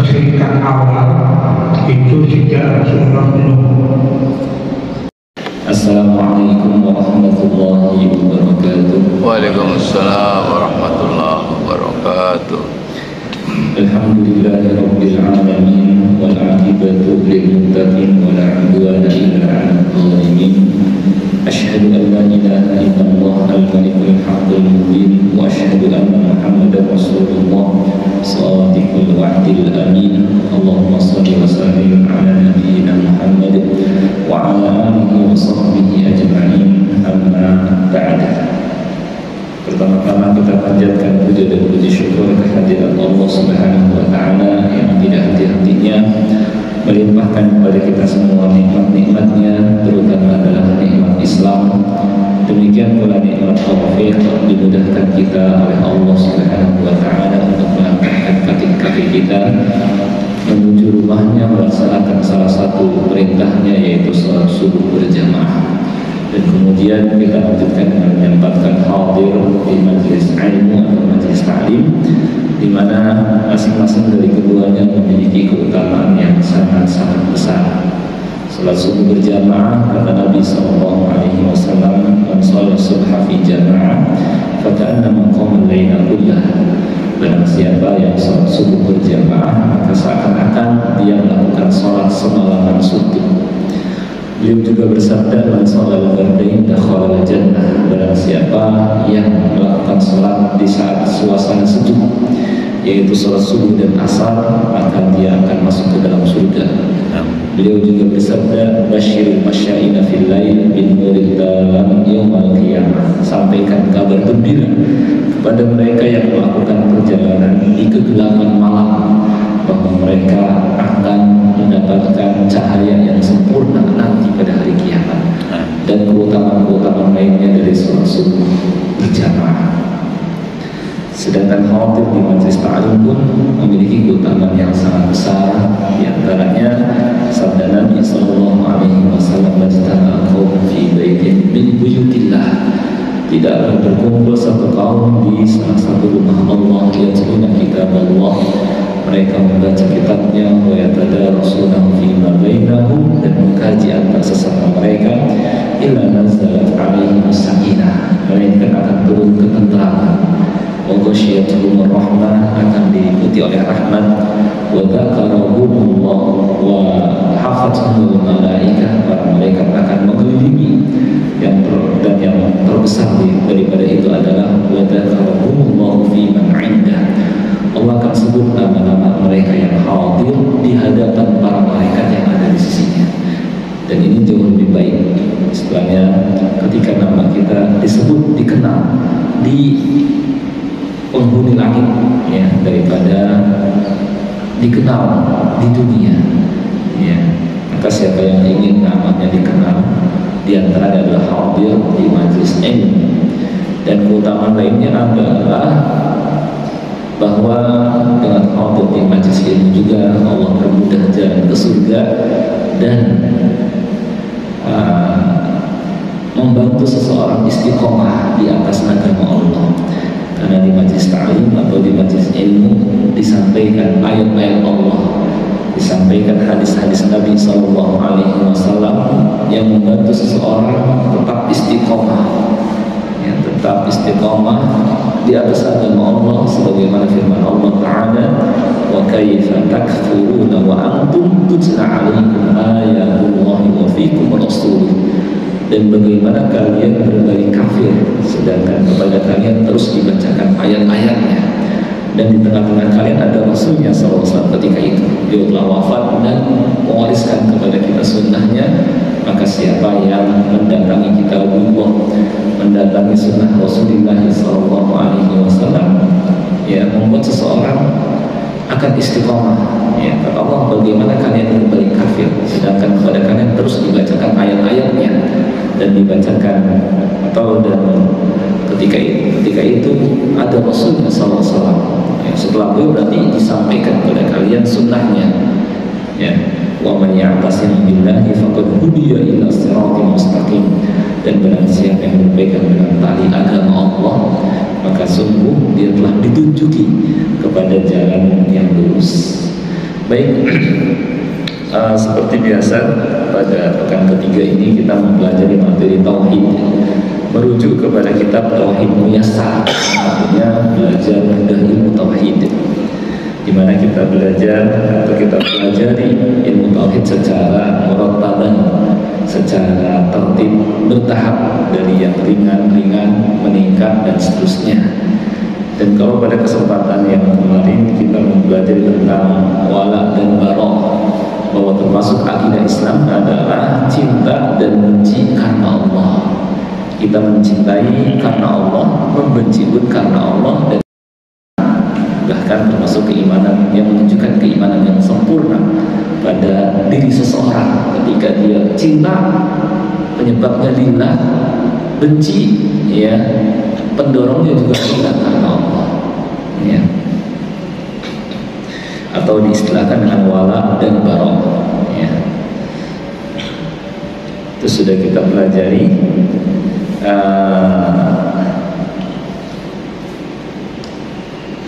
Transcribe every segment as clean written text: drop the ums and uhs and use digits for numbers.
kesyirikan awal itu tidak Rasulullah Nuh. Assalamualaikum warahmatullahi wabarakatuh. Waalaikumsalam warahmatullahi wabarakatuh. Alhamdulillahi rabbil alamin wal aqibatu lil muttaqin wa la 'udwana illa 'alal zalimin. Asyhadu an la ilaha illallah al-malikul haqqul mubin wa asyhadu anna Muhammadar Rasulullah shadiqul wa'dil amin. Allahumma shalli wa sallim ala nabiyyina Muhammad wa ala alihi wa sahbihi ajma'in. Amma ba'd. Pertama-tama kita panjatkan puja dan puji syukur kehadirat Allah Subhanahu wa taala yang tidak henti-hentinya melimpahkan kepada kita semua nikmat-nikmatnya, terutama adalah nikmat Islam. Demikian pula nikmat taufik dimudahkan kita oleh Allah Subhanahu wa taala untuk melangkahkan kaki-kaki kita menuju rumahnya, melaksanakan salah satu perintahnya yaitu salat subuh berjamaah. Dan kemudian kita lanjutkan dengan menyempatkan hadir di majelis ilmu atau majelis ta'lim, di mana masing-masing dari keduanya memiliki keutamaan yang sangat-sangat besar. Salat subuh berjamaah karena Nabi SAW man shalat subha fi jamaah faka'annama qama al-laila kullah. Barang siapa yang salat subuh berjamaah maka seakan-akan dia melakukan salat semalaman suntuk. Beliau juga bersabda, man sholal bardain dakhala jannah. Barang siapa yang melakukan sholat di saat suasana sejuk, yaitu sholat subuh dan asar, maka dia akan masuk ke dalam surga. Beliau juga bersabda, basyiril masyaina fil lail bin nuril dalam yaumal qiyamah. Sampaikan kabar gembira kepada mereka yang melakukan perjalanan di kegelapan malam bahwa mereka akan mendapatkan cahaya yang sempurna nanti pada hari kiamat. Dan keutamaan-keutamaan lainnya dari sholat subuh berjamaah. Sedangkan hadir di majelis ta'lim pun memiliki keutamaan yang sangat besar. Di antaranya sabda Nabi SAW, "Majtama'a qaumun fi baitin min buyutillah." Tidaklah berkumpul satu kaum di salah satu rumah Allah, yatluna kitab Allah, mereka membaca kitabnya, wa yatadarasunahu fima bainahum, dan mengkaji antar sesama mereka, illa nazalat alaihim sakinah, melainkan akan turun ketentraman, wa ghasyiyatuhum rahmah, akan diikuti oleh rahmat, wa dzakarahumullah wa hafathumul malaikah, para malaikat akan mengelilingi. Dan yang terbesar daripada itu adalah wa dzakarahumullah fi man 'indah, Allah akan sebut nama-nama mereka yang hadir di hadapan para malaikat yang ada di sisinya. Dan ini jauh lebih baik sebenarnya ketika nama kita disebut, dikenal di penghuni langit, ya, daripada dikenal di dunia, ya. Maka siapa yang ingin namanya dikenal, di antara adalah hadir di majelis ilmu. Dan keutamaan lainnya adalah bahwa dengan hadir di majelis ilmu juga Allah permudah jalan ke surga dan membantu seseorang istiqomah di atas agama Allah. Karena di majelis ta'lim atau di majelis ilmu disampaikan ayat-ayat Allah, disampaikan hadis-hadis Nabi SAW yang membantu seseorang tetap istiqomah, yang tetap istiqomah di atas agama Allah, sebagaimana firman Allah Ta'ala, wa kaifa takfuruna wa antum tutla 'alaikum ayatullahi wa fikum rasuluh. Dan bagaimana kalian berbalik kafir sedangkan kepada kalian terus dibacakan ayat-ayatnya, dan di tengah-tengah kalian ada Rasulnya SAW ketika itu. Dia telah wafat dan mewariskan kepada kita sunnahnya. Maka siapa yang mendatangi kitabullah, mendatangi sunnah Rasulullah SAW, ya, membuat seseorang akan istiqomah. Ya, kata Allah, bagaimana kalian berbalik kafir sedangkan kepada kalian terus dibacakan ayat-ayatnya dan dibacakan, atau dan ketika itu ada Rasulnya SAW. Ya, setelah beliau berarti disampaikan kepada kalian sunnahnya. Ya, wa man ya'tasim billahi faqad hudiya ila siratal mustaqim. Dan barang siapa yang berpegang dengan tali agama Allah, maka sungguh dia telah ditunjuki kepada jalan yang lurus. Baik, seperti biasa pada pekan ketiga ini kita mempelajari materi tauhid, merujuk kepada kitab Tauhid Muyassar, artinya belajar mudah ilmu tauhid, di mana kita belajar atau kita pelajari ilmu tauhid secara murattabah, secara tertib bertahap dari yang ringan-ringan meningkat dan seterusnya. Dan kalau pada kesempatan yang kemarin kita mempelajari tentang wala dan bara, bahwa termasuk akidah Islam adalah cinta dan benci karena Allah. Kita mencintai karena Allah, membenci pun karena Allah, dan bahkan termasuk keimanan yang menunjukkan keimanan yang sempurna pada diri seseorang. Ketika dia cinta, penyebabnya lillah, benci, ya, pendorongnya juga lillah karena Allah, ya. Atau diistilahkan dengan wala dan bara, ya. Itu sudah kita pelajari.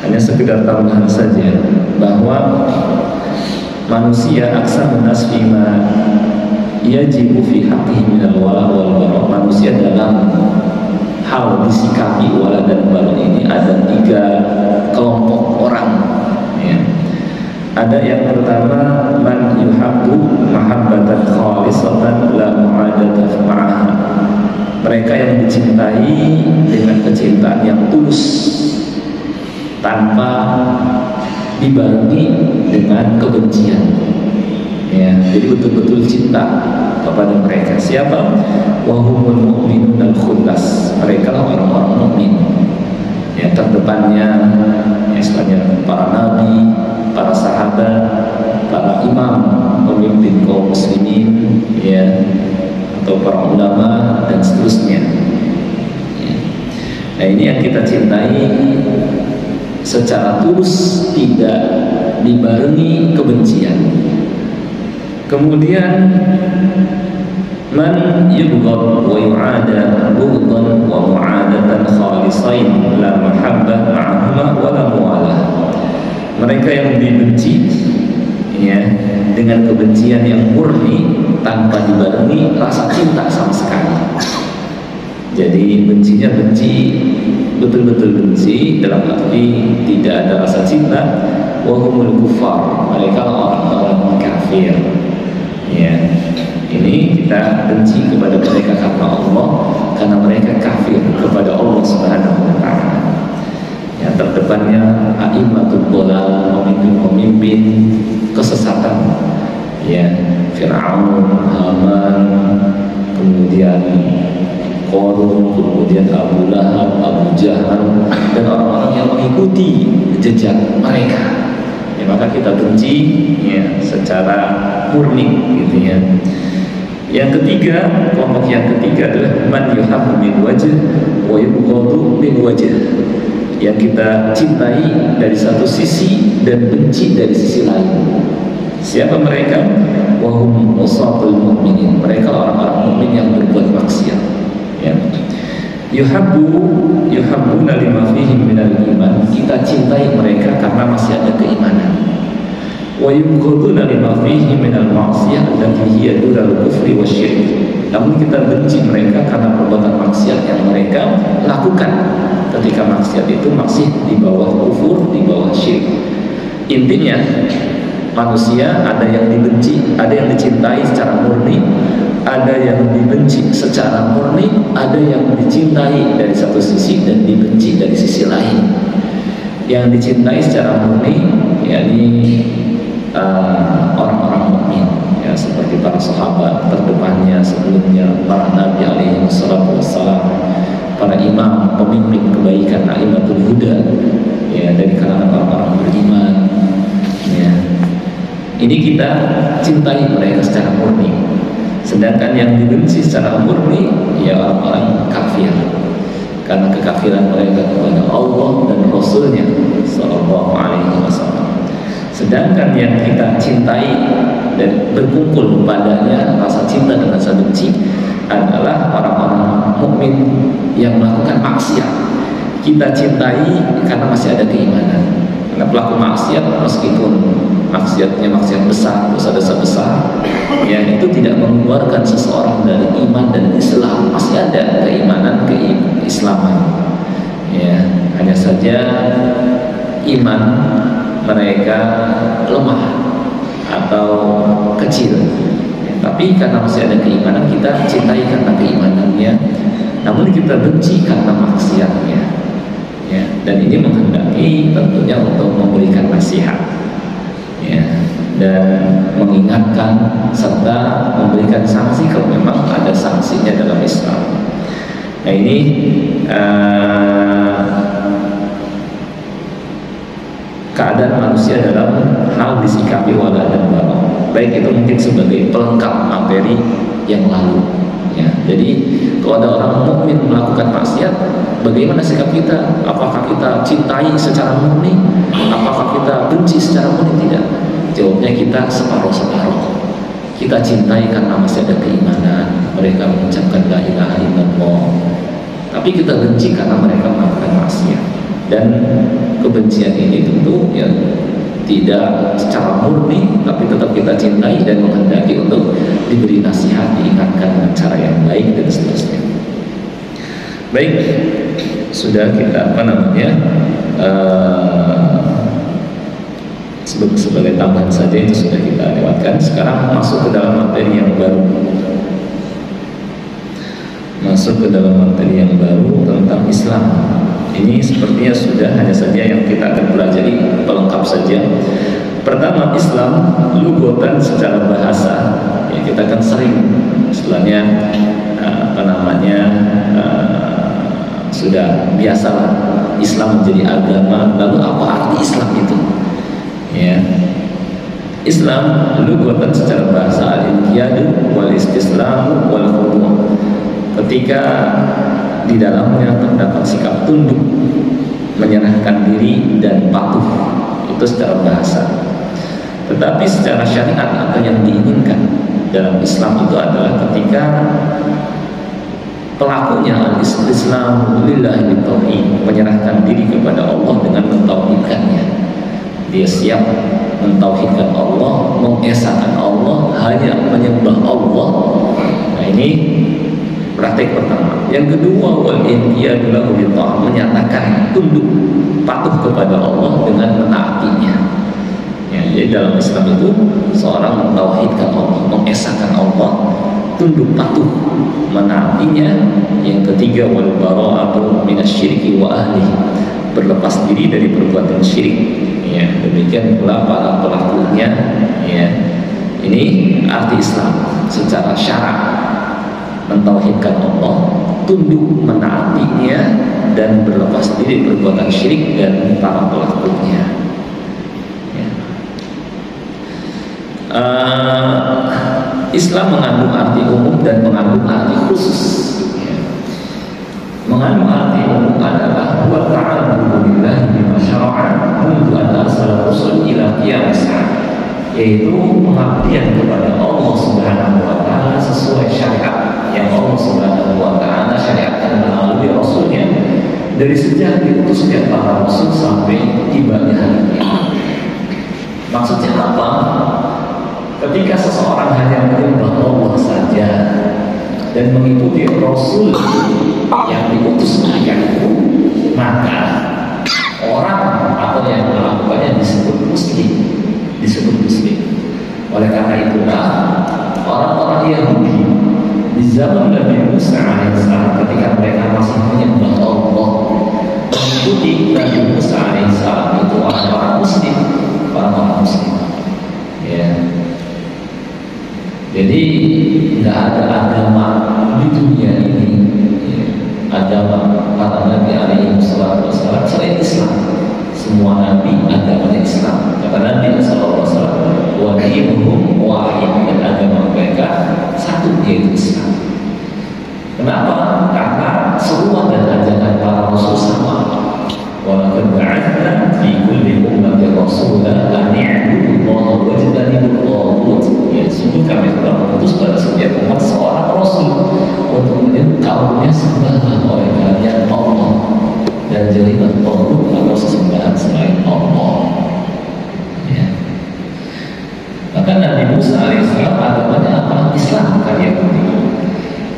Hanya sekedar tambahan saja bahwa manusia aksa nas fima yajibu fi haqqihi minal wala wal bara. Manusia dalam hal disikapi wala dan bara ini ada 3 kelompok orang, ya. Ada yang pertama, man yuhabbu mahabbatan khalisatan la mu'adatan ma'aha. Mereka yang dicintai dengan kecintaan yang tulus tanpa dibarengi dengan kebencian, ya. Jadi betul-betul cinta kepada mereka. Siapa? Wahumul mu'minun al-khullas. Mereka lah orang-orang mukmin, ya, terdepannya istilahnya para nabi, para sahabat, para imam, pemimpin kaum muslimin, ya, atau para ulama dan seterusnya, ya. Nah, ini yang kita cintai secara tulus, tidak dibarengi kebencian. Kemudian man yubghad wa yu'ada bughdan wa mu'adatan khalisain la mahabbah ma'ahuma wa la mu'alah. Mereka yang dibenci, ya, dengan kebencian yang murni tanpa dibarengi rasa cinta sama sekali. Jadi bencinya benci, betul-betul benci, dalam arti tidak ada rasa cinta. Wahumul kufar, mereka orang-orang kafir, ya. Ini kita benci kepada mereka karena Allah, karena mereka kafir kepada Allah Subhanahu wa ta'ala. Yang terdepannya a'immatul dhalal, pemimpin-pemimpin kesesatan, ya, Fir'aun, Haman, kemudian Qarun, kemudian Abu Lahab, Abu Jahal, dan orang-orang yang mengikuti jejak mereka, ya. Maka kita benci, ya, secara murni, gitu, ya. Yang ketiga, kelompok yang ketiga adalah man yuhabbu min wajh wa yubghadu min wajh. Yang kita cintai dari satu sisi dan benci dari sisi lain. Siapa mereka? Wahum usatul mu'minin. Mereka orang-orang mukmin yang berbuat maksiat, ya. Yuhabbuna lima fihim minal iman. Kita cintai mereka karena masih ada keimanan. Wa yubghaduna lima fihim minal ma'siyah allati hiya dunal kufri wasyirik. Namun kita benci mereka karena perbuatan maksiat yang mereka lakukan. Ketika maksiat itu masih di bawah kufur, di bawah syirik. Intinya manusia ada yang dibenci, ada yang dicintai secara murni, ada yang dibenci secara murni, ada yang dicintai dari satu sisi dan dibenci dari sisi lain. Yang dicintai secara murni, yakni orang-orang mukmin, ya, seperti para sahabat terdepannya sebelumnya, para nabi alaihi wassalatu wassalam, para imam, pemimpin kebaikan, a'immatul huda, ya, dari kalangan orang-orang beriman, ya. Ini kita cintai mereka secara murni. Sedangkan yang dibenci secara murni, ya, orang-orang kafir, karena kekafiran mereka kepada Allah dan Rasulnya Sallallahu Alaihi Wasallam. Sedangkan yang kita cintai dan berkumpul padanya rasa cinta dan rasa benci adalah orang-orang mukmin yang melakukan maksiat. Kita cintai karena masih ada keimanan. Karena pelaku maksiat meskipun maksiatnya maksiat besar, dosa-dosa besar, ya itu tidak mengeluarkan seseorang dari iman dan Islam. Masih ada keimanan, keislaman, ya hanya saja iman mereka lemah atau kecil, ya, tapi karena masih ada keimanan, kita cintai karena keimanannya, namun kita benci karena maksiatnya, ya. Dan ini menghendaki tentunya untuk memberikan nasihat, ya, dan mengingatkan serta memberikan sanksi kalau memang ada sanksinya dalam Islam. Nah ini keadaan manusia dalam hal disikapi wala dan bara, baik itu mungkin sebagai pelengkap materi yang lalu, ya. Jadi kalau ada orang mukmin melakukan maksiat, bagaimana sikap kita? Apakah kita cintai secara murni? Apakah kita benci secara murni? Tidak. Jawabnya kita separuh-separuh. Kita cintai karena masih ada keimanan, mereka mengucapkan la ilaha illallah, tapi kita benci karena mereka melakukan maksiat. Dan kebencian ini tentu ya tidak secara murni, tapi tetap kita cintai dan menghendaki untuk diberi nasihat, diingatkan dengan cara yang baik dan seterusnya. Baik, sudah kita sebagai tambahan saja itu sudah kita lewatkan. Sekarang masuk ke dalam materi yang baru. Masuk ke dalam materi yang baru tentang Islam. Ini sepertinya sudah, hanya saja yang kita akan pelajari pelengkap saja. Pertama, Islam lugotan secara bahasa, ya, kita akan sering istilahnya sudah biasa Islam menjadi agama. Lalu apa arti Islam itu? Ya, Islam lugotan secara bahasa al-inqiyadu wal istislam wal khudu'. Ketika di dalamnya terdapat sikap tunduk, menyerahkan diri dan patuh, itu secara bahasa. Tetapi secara syariat apa yang diinginkan dalam Islam itu adalah ketika pelakunya al-istislam lillahi bitauhid, menyerahkan diri kepada Allah dengan mentauhidkannya. Dia siap mentauhidkan Allah, mengesahkan Allah, hanya menyembah Allah. Nah ini praktek pertama. Yang kedua, wal inqiyadu lahu bi ta'ah, menyatakan tunduk patuh kepada Allah dengan menaatinya. Ya, jadi dalam Islam itu seorang mentauhidkan Allah, mengesahkan Allah, tunduk patuh menaatinya. Yang ketiga, wal bara'atu minasyirki wa ahlihi, berlepas diri dari perbuatan syirik. Ya, demikian pula para pelakunya. Ya, ini arti Islam secara syarak. Mentauhidkan Allah, tunduk menaatinya, dan berlepas diri perbuatan syirik dan para pelakunya. Ya. Islam mengandung arti umum dan mengandung arti khusus. Ya. Mengandung arti umum adalah wa ta'ala billahi bima syara'a mundu an arsala rusul ila qiyamis sa'a, yaitu pengabdian kepada Allah Subhanahu wa taala sesuai syariat yang Allah Subhanahu wa taala syariatkan melalui Rasulnya dari sejak diutusnya para Rasul sampai tibanya hari kiamat. Maksudnya apa? Ketika seseorang hanya menyembah Allah saja dan mengikuti Rasul yang diutus mereka itu, maka orang atau yang melakukannya disebut Muslim. Oleh karena itulah orang-orang Yahudi di zaman Nabi Musa alaihissalam, ketika mereka masih menyembah Allah, mengikuti Nabi Musa alaihissalam itu orang-orang Muslim. Ya. Jadi nggak ada agama di dunia ini, ya, agama para Nabi alaihissalam selain Islam. Semua Nabi agamanya Islam. Kata Nabi SAW, wa dinuhum wahid, dan agama mereka satu, yaitu Islam. Kenapa? Karena seruan dan ajaran para Rasul sama. Wa laqad ba'athna fi kulli ummatin rasulan an i'budu Allaha wajtanibut taghut. Ya, sungguh kami telah mengutus pada setiap umat seorang Rasul untuk menjadi kaumnya sembahlah oleh kalian Allah Maka Nabi Musa alaihissalam agamanya apa? Islam, kan Yahudi.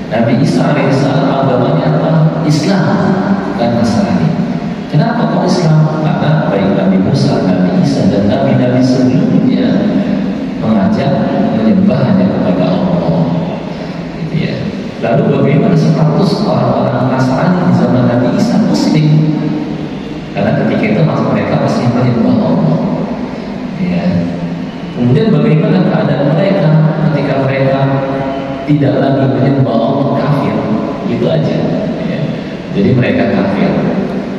Nabi Isa alaihissalam agamanya apa? Islam, kan Nasrani. Kenapa kok Islam? Karena baik Nabi Musa, Nabi Isa, dan Nabi-Nabi sebelumnya mengajak menyembah hanya kepada Allah. Gitu ya. Lalu bagaimana status orang-orang Nasrani di zaman Nabi Isa? Muslim. Karena ketika itu mereka masih menyembah Allah. Ya. Kemudian bagaimana keadaan mereka ketika mereka tidak lagi menyembah Allah? Kafir, itu aja. Ya. Jadi mereka kafir.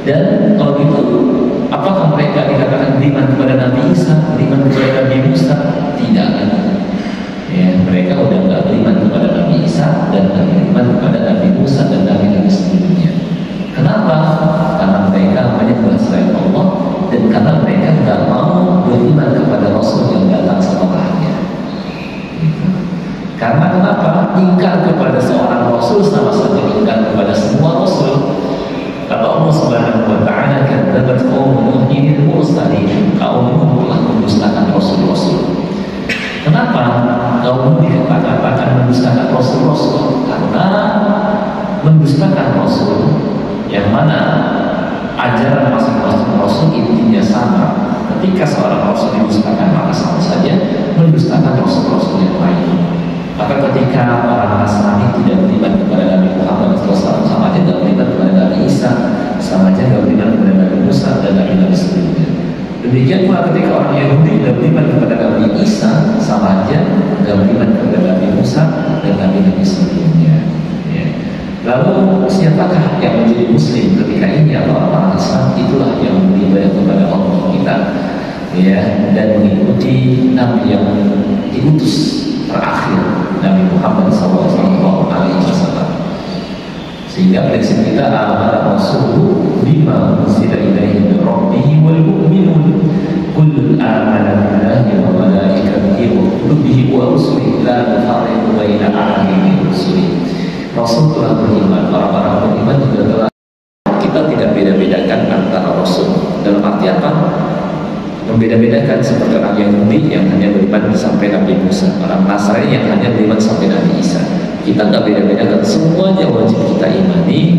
Dan kalau gitu, apakah mereka dikatakan beriman kepada Nabi Isa, beriman kepada Nabi Musa? Tidak kan? Ya, mereka udah nggak beriman kepada Nabi Isa dan nggak beriman kepada Nabi Musa dan Nabi-Nabi sebelumnya. Kenapa? Karena mereka menyembah selain Allah dan karena mereka nggak mau beriman kepada Rasul yang datang setelahnya. Karena kenapa? Ingkar kepada seorang Rasul sama saja ingkar kepada semua Rasul. Kata Allah Subhanahu wa Ta'ala, kadzabat qaum Nuhin mursalin, kaum Nuh telah mendustakan Rasul-Rasul. Kenapa kaum Nuh dikatakan mendustakan Rasul-Rasul? Karena mendustakan Rasul yang mana ajaran masing-masing Rasul intinya sama. Ketika seorang Rasul didustakan, maka sama saja mendustakan Rasul-Rasul yang lain. Maka ketika orang Nasrani tidak beriman kepada Nabi Muhammad SAW, sama aja tidak beriman kepada Nabi Isa, sama aja tidak beriman kepada Nabi Musa dan Nabi-Nabi sebelumnya. Demikian pula ketika orang Yahudi tidak beriman kepada Nabi Isa, sama aja tidak beriman kepada Nabi Musa dan Nabi-Nabi sebelumnya. Ya. Lalu siapakah yang menjadi Muslim ketika ini? Orang-orang Islam itulah yang beribadah kepada Allah kita, ya, dan mengikuti Nabi yang diutus terakhir, Nabi Muhammad SAW. Sehingga prinsip kita amana rasuluhu bima unzila ilaihi min rabbih wal mu'minun kullun amana billahi wa malaikatihi wa kutubihi wa rusulihi la nufarriqu baina ahadin min rusulihi. Rasul telah beriman, orang-orang beriman juga telah. Kita tidak beda-bedakan antara Rasul. Dalam arti apa? Membeda-bedakan seperti orang Yahudi yang hanya beriman sampai Nabi Musa, orang Nasrani yang hanya beriman sampai Nabi Isa. Kita nggak beda-bedakan, semuanya wajib kita imani,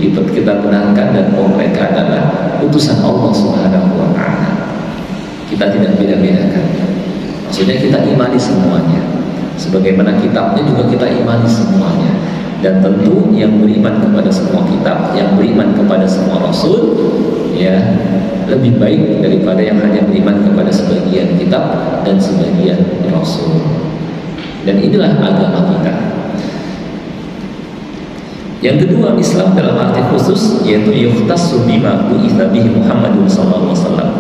itu kita benarkan, dan mereka adalah utusan Allah Subhanahu wa Ta'ala. Kita tidak beda-bedakan. Maksudnya kita imani semuanya. Sebagaimana kitabnya juga kita imani semuanya. Dan tentu yang beriman kepada semua kitab, yang beriman kepada semua Rasul, ya, lebih baik daripada yang hanya beriman kepada sebagian kitab dan sebagian Rasul. Dan inilah agama kita. Yang kedua, Islam dalam arti khusus yaitu yukhtassu bima bu'itsa bihi Muhammadun sallallahu alaihi wasallam.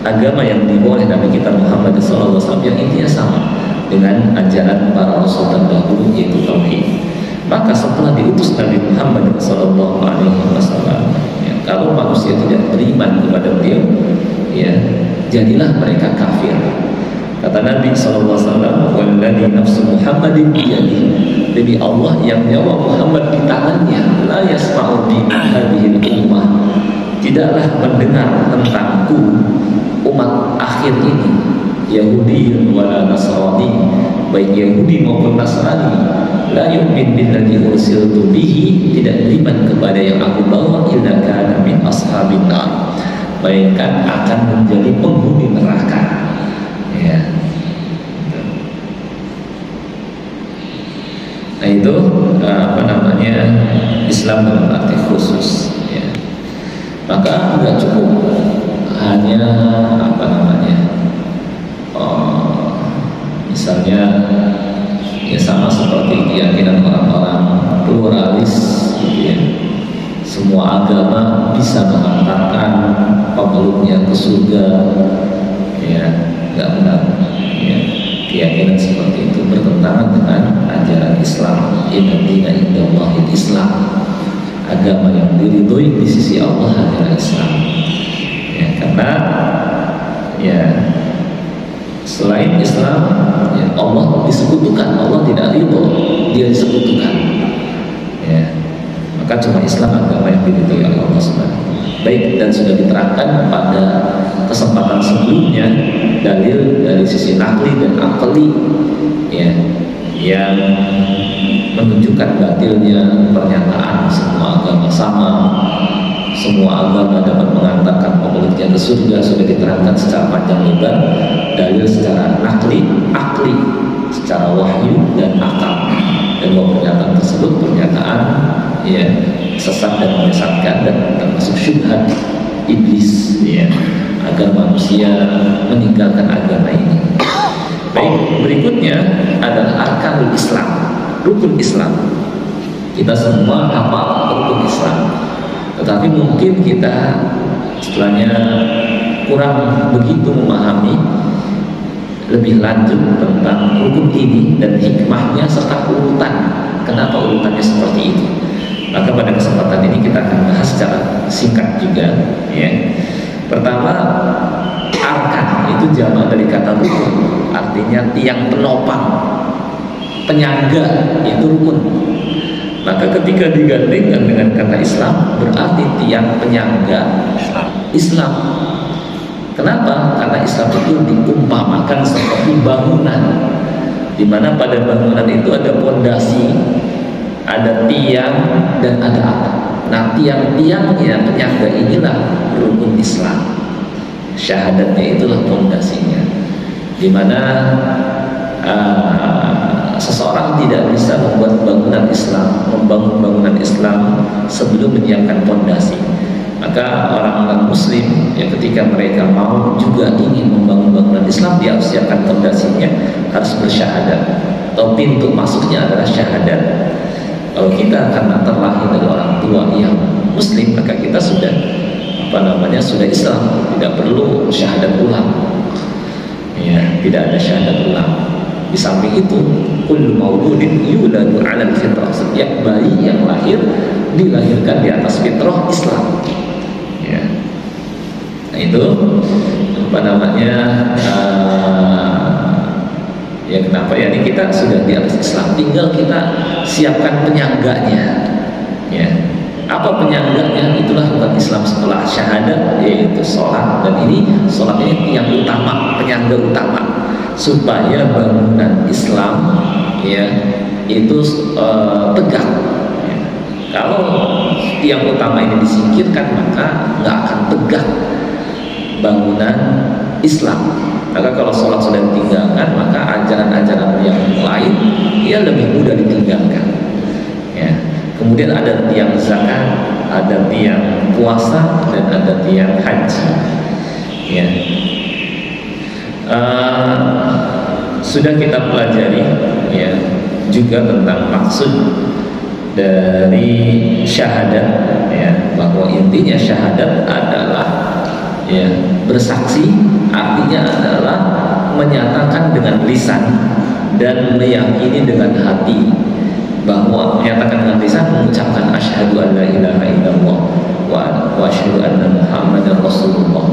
Agama yang dibawa oleh Nabi kita Muhammad sallallahu alaihi wasallam yang intinya sama dengan ajaran para rasul terdahulu, yaitu tauhid. Maka setelah diutus Nabi Muhammad sallallahu alaihi wasallam, ya, kalau manusia tidak beriman kepada beliau, ya, jadilah mereka kafir. Kata Nabi sallallahu alaihi wasallam, "Walladzi nafsu Muhammadin biyadihi." Demi Allah yang nyawa Muhammad di tangannya, la yasma'u bi hadhil ummah. Tidaklah mendengar tentangku umat akhir ini, Yahudi wala Nasrani, baik Yahudi maupun Nasrani, la yu'min billadzi ursiltu bihi, tidak beriman kepada yang aku bawa, illa kana min ashabin nar, melainkan akan menjadi penghuni neraka. Ya. Nah itu Islam dalam arti khusus, ya. Maka nggak cukup hanya misalnya ya sama seperti keyakinan orang-orang pluralis, gitu ya. Semua agama bisa mengantarkan pemeluknya ke surga, ya, nggak benar. Ya. Keyakinan seperti itu bertentangan dengan ajaran Islam. Inna dina indallahil Islam. Agama yang diridhoi di sisi Allah adalah Islam. Ya, karena ya selain Islam, ya, Allah disekutukan. Allah tidak ridho, Dia disekutukan. Ya, maka cuma Islam agama yang diridhoi oleh Allah Subhanahu. Baik, dan sudah diterangkan pada kesempatan sebelumnya dalil dari dari sisi nakli dan akli, ya, yang menunjukkan batilnya pernyataan semua agama sama, semua agama dapat mengantarkan pemiliknya ke surga. Sudah diterangkan secara panjang lebar, dalil secara nakli, akli, secara wahyu dan akal, dan bahwa pernyataan tersebut pernyataan ya sesat dan menyesatkan dan termasuk syubhat iblis, ya, agar manusia meninggalkan agama ini. Baik, berikutnya adalah arkanul Islam, rukun Islam. Kita semua hafal rukun Islam, tetapi mungkin kita setelahnya kurang begitu memahami lebih lanjut tentang rukun ini dan hikmahnya serta urutan, kenapa urutannya seperti itu. Maka pada kesempatan ini kita akan bahas secara singkat juga, ya. Pertama, arkan itu jamak dari kata rukun, artinya tiang penopang, penyangga, itu rukun. Maka ketika digandingkan dengan kata Islam, berarti tiang penyangga Islam. Kenapa? Karena Islam itu diumpamakan seperti bangunan, di mana pada bangunan itu ada pondasi, ada tiang dan ada atap. Nah, tiang-tiangnya penyangga inilah rukun Islam. Syahadatnya itulah pondasinya, di mana seseorang tidak bisa membuat bangunan Islam, membangun bangunan Islam sebelum menyiapkan pondasi. Maka orang-orang Muslim ya, ketika mereka mau juga ingin membangun bangunan Islam, dia harus siapkan pondasinya, harus bersyahadat, atau pintu masuknya adalah syahadat. Kalau kita karena terlahir dari orang tua yang Muslim, maka kita sudah sudah Islam, tidak perlu syahadat ulang, ya, tidak ada syahadat ulang. Di samping itu, kullu mauludin yuladu 'alal fitrah, setiap bayi yang lahir dilahirkan di atas fitrah Islam, ya. Nah, itu ya kenapa ya, ini kita sudah di atas Islam, tinggal kita siapkan penyangganya, ya. Apa penyangganya? Itulah bukan Islam setelah syahadat, yaitu sholat. Dan ini sholat ini yang utama, penyangga utama, supaya bangunan Islam ya itu tegak, ya. Kalau yang utama ini disingkirkan, maka nggak akan tegak bangunan Islam. Maka kalau sholat sudah ditinggalkan, maka ajaran-ajaran yang lain ia lebih mudah ditinggalkan, ya. Kemudian ada tiang zakat, ada tiang puasa, dan ada tiang haji, ya. Sudah kita pelajari ya juga tentang maksud dari syahadat, ya, bahwa intinya syahadat adalah ya bersaksi, artinya adalah menyatakan dengan lisan dan meyakini dengan hati. Bahwa menyatakan dengan lisan, mengucapkan asyhadu an la ilaha illallah wa asyhadu anna muhammadar rasulullah.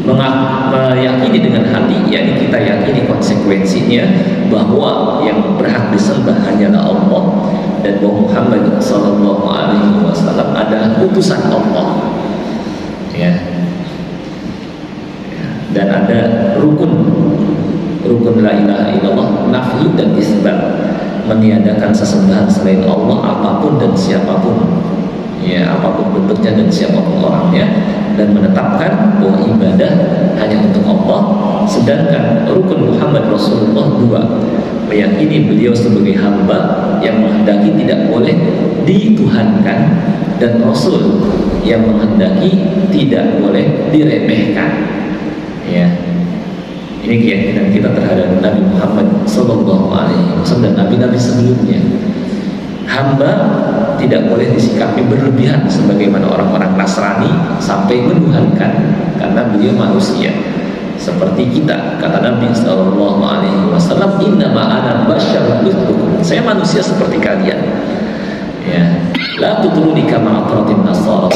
Meyakini dengan hati, yakni kita yakini konsekuensinya bahwa yang berhak disembah hanyalah Allah, dan bahwa Muhammad sallallahu alaihi wasallam adalah utusan Allah, ya. Dan ada rukun la ilaha illallah, nafi dan isbat, meniadakan sesembahan selain Allah apapun dan siapapun, ya, apapun bentuknya dan siapapun orangnya, dan menetapkan bahwa ibadah hanya untuk Allah. Sedangkan rukun Muhammad Rasulullah 2, meyakini beliau sebagai hamba yang menghendaki tidak boleh dituhankan, dan Rasul yang menghendaki tidak boleh diremehkan, ya. Ini keyakinan kita terhadap Nabi Muhammad Sallallahu Alaihi Wasallam dan nabi-nabi sebelumnya. Hamba tidak boleh disikapi berlebihan sebagaimana orang-orang Nasrani sampai menuhankan, karena beliau manusia seperti kita. Kata Nabi Sallallahu Alaihi Wasallam, innama ana basyarun mithlukum, saya manusia seperti kalian, ya. La tutruni kama atratin nasara,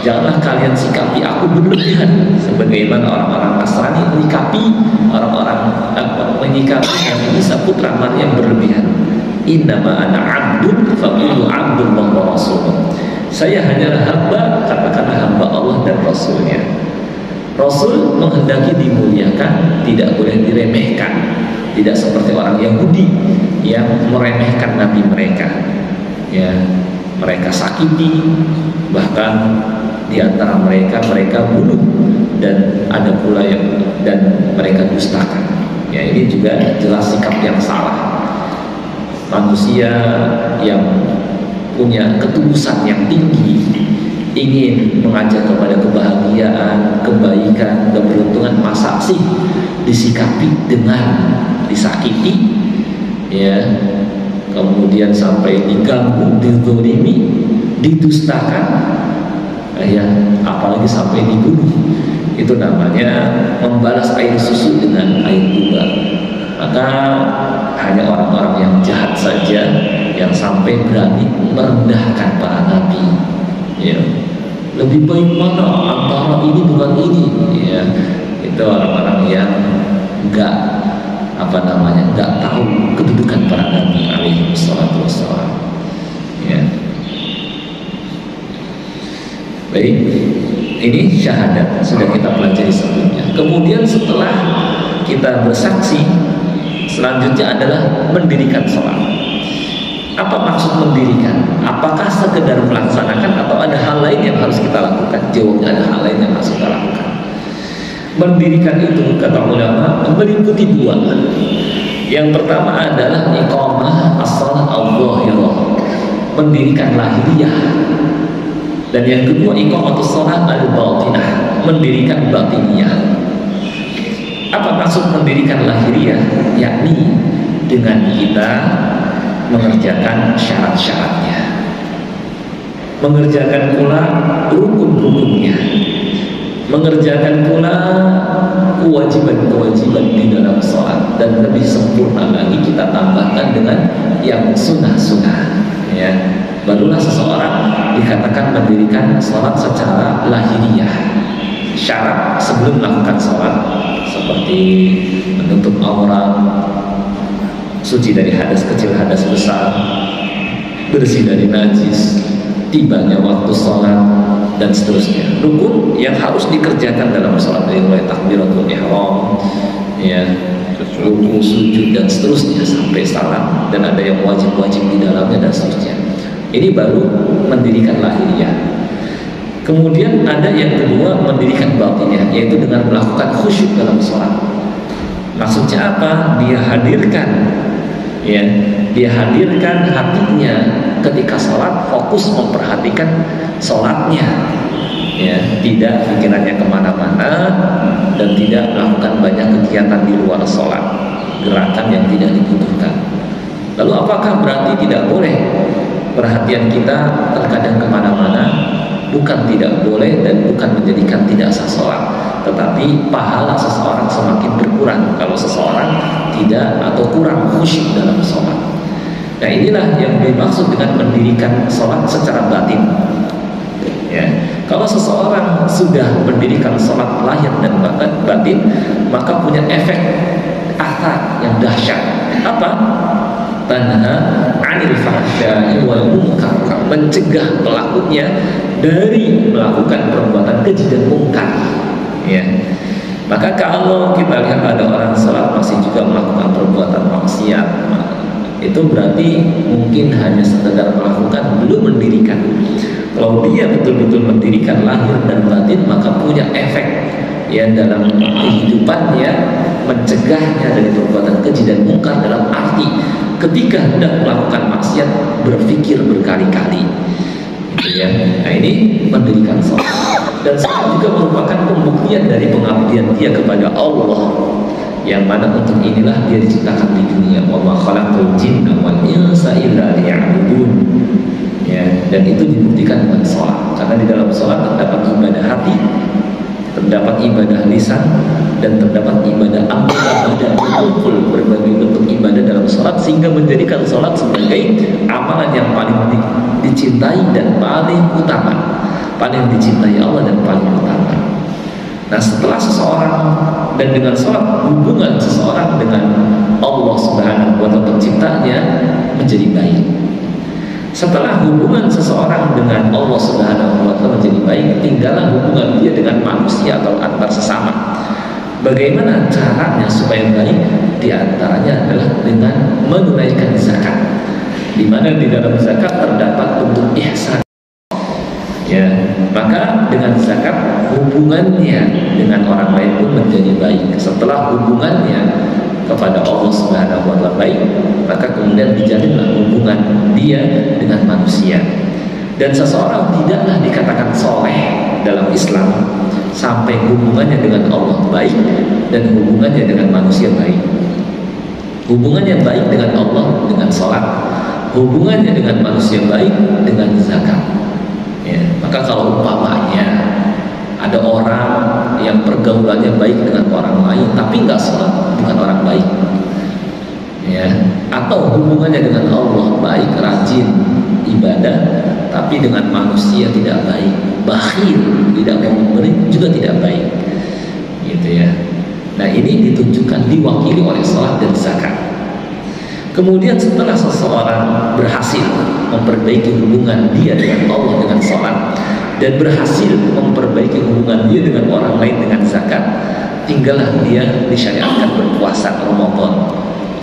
janganlah kalian sikapi aku berlebihan sebagaimana orang-orang Nasrani menyikapi Nabi Isa putra Maryam berlebihan. Innama ana 'abdun faqulu 'abdullah wa rasuluh, saya hanyalah hamba, katakanlah hamba Allah dan Rasulnya. Rasul menghendaki dimuliakan, tidak boleh diremehkan. Tidak seperti orang Yahudi yang meremehkan nabi mereka, ya, mereka sakiti, bahkan di antara mereka bunuh, dan ada pula yang dan mereka dustakan. Ya, ini juga jelas sikap yang salah. Manusia yang punya ketulusan yang tinggi, ingin mengajak kepada kebahagiaan, kebaikan, keberuntungan, masa sih disikapi dengan disakiti, ya, kemudian sampai diganggu, dizolimi, didustakan, ya, apalagi sampai dibunuh. Itu namanya membalas air susu dengan air tuba. Maka hanya orang-orang yang jahat saja yang sampai berani merendahkan para nabi, ya. Lebih baik mana antara ini dengan ini, ya. Itu orang-orang yang enggak tahu kedudukan para nabi alaihi wassalatu wassalam, ya. Baik, ini syahadat sudah kita pelajari sebelumnya. Kemudian setelah kita bersaksi, selanjutnya adalah mendirikan sholat. Apa maksud mendirikan? Apakah sekedar melaksanakan atau ada hal lain yang harus kita lakukan? Jawabnya ada hal lain yang harus kita lakukan. Mendirikan itu kata ulama meliputi dua. Yang pertama adalah iqamah as-shalah al-dhahirah, mendirikan lahiriah. Dan yang kedua iqamatus shalah al-batinah, mendirikan batiniah. Apa maksud mendirikan lahiriah? Yakni dengan kita mengerjakan syarat-syaratnya, mengerjakan pula rukun-rukunnya, mengerjakan pula kewajiban-kewajiban di dalam sholat, dan lebih sempurna lagi kita tambahkan dengan yang sunnah-sunnah, ya. Barulah seseorang dikatakan mendirikan sholat secara lahiriah. Syarat sebelum melakukan sholat seperti menutup aurat, suci dari hadas kecil, hadas besar, bersih dari najis, tibanya waktu sholat, dan seterusnya. Rukun yang harus dikerjakan dalam sholat dari mulai takbiratul ihram, ya, rukun, sujud, dan seterusnya sampai salam, dan ada yang wajib-wajib di dalamnya dan seterusnya. Ini baru mendirikan lahiriah. Kemudian ada yang kedua mendirikan batinnya, yaitu dengan melakukan khusyuk dalam sholat. Maksudnya apa? Dia hadirkan hatinya ketika sholat, fokus memperhatikan sholatnya, ya, tidak pikirannya kemana-mana, dan tidak melakukan banyak kegiatan di luar sholat, gerakan yang tidak dibutuhkan. Lalu apakah berarti tidak boleh perhatian kita terkadang kemana-mana? Bukan tidak boleh dan bukan menjadikan tidak sah sholat, tetapi pahala seseorang semakin berkurang kalau seseorang tidak atau kurang khusyuk dalam sholat. Nah, inilah yang dimaksud dengan mendirikan sholat secara batin, ya. Kalau seseorang sudah mendirikan sholat lahir dan batin, maka punya efek athar yang dahsyat. Apa? Tanha 'anil fahsya'i wal munkar, mencegah pelakunya dari melakukan perbuatan keji dan mungkar, ya. Maka kalau kita lihat ada orang sholat masih juga melakukan perbuatan maksiat, itu berarti mungkin hanya sekedar melakukan, belum mendirikan. Kalau dia betul-betul mendirikan lahir dan batin, maka punya efek, ya, dalam kehidupannya, mencegahnya dari perbuatan keji dan mungkar, dalam arti ketika hendak melakukan maksiat berpikir berkali-kali, ya. Nah, ini mendirikan sholat, dan sholat juga merupakan pembuktian dari pengabdian dia kepada Allah, yang mana untuk inilah dia diciptakan di dunia. Wa ma khalaqtul jinna wal insa illa liya'budun, ya. Dan itu dibuktikan dengan sholat, karena di dalam sholat terdapat ibadah hati, terdapat ibadah lisan, dan terdapat ibadah anggota badan. Berkumpul berbagai bentuk ibadah dalam sholat, sehingga menjadikan sholat sebagai amalan yang paling dicintai dan paling utama, paling dicintai Allah dan paling utama. Nah, setelah seseorang dan dengan sholat, hubungan seseorang dengan Allah Subhanahu wa Ta'ala penciptanya menjadi baik. Setelah hubungan seseorang dengan Allah Subhanahu wa Ta'ala menjadi baik, tinggallah hubungan dia dengan manusia atau antar sesama. Bagaimana caranya supaya baik? Di antaranya adalah dengan menunaikan zakat, di mana di dalam zakat terdapat bentuk ihsan. Ya, maka dengan zakat hubungannya dengan orang lain pun menjadi baik. Setelah hubungannya kepada Allah Subhanahu wa Ta'ala baik, maka kemudian dijalinlah hubungan dia dengan manusia. Dan seseorang tidaklah dikatakan soleh dalam Islam sampai hubungannya dengan Allah baik dan hubungannya dengan manusia baik. Hubungannya baik dengan Allah dengan sholat, hubungannya dengan manusia baik dengan zakat. Ya, maka kalau umpamanya ada orang yang pergaulannya baik dengan orang lain tapi nggak sholat, bukan orang baik. Ya, atau hubungannya dengan Allah baik, rajin ibadah, tapi dengan manusia tidak baik, bakhil, tidak mau memberi, juga tidak baik, gitu ya. Nah, ini ditunjukkan diwakili oleh sholat dan zakat. Kemudian setelah seseorang berhasil memperbaiki hubungan dia dengan Allah dengan sholat, dan berhasil memperbaiki hubungan dia dengan orang lain dengan zakat, tinggallah dia disyariatkan berpuasa Ramadan.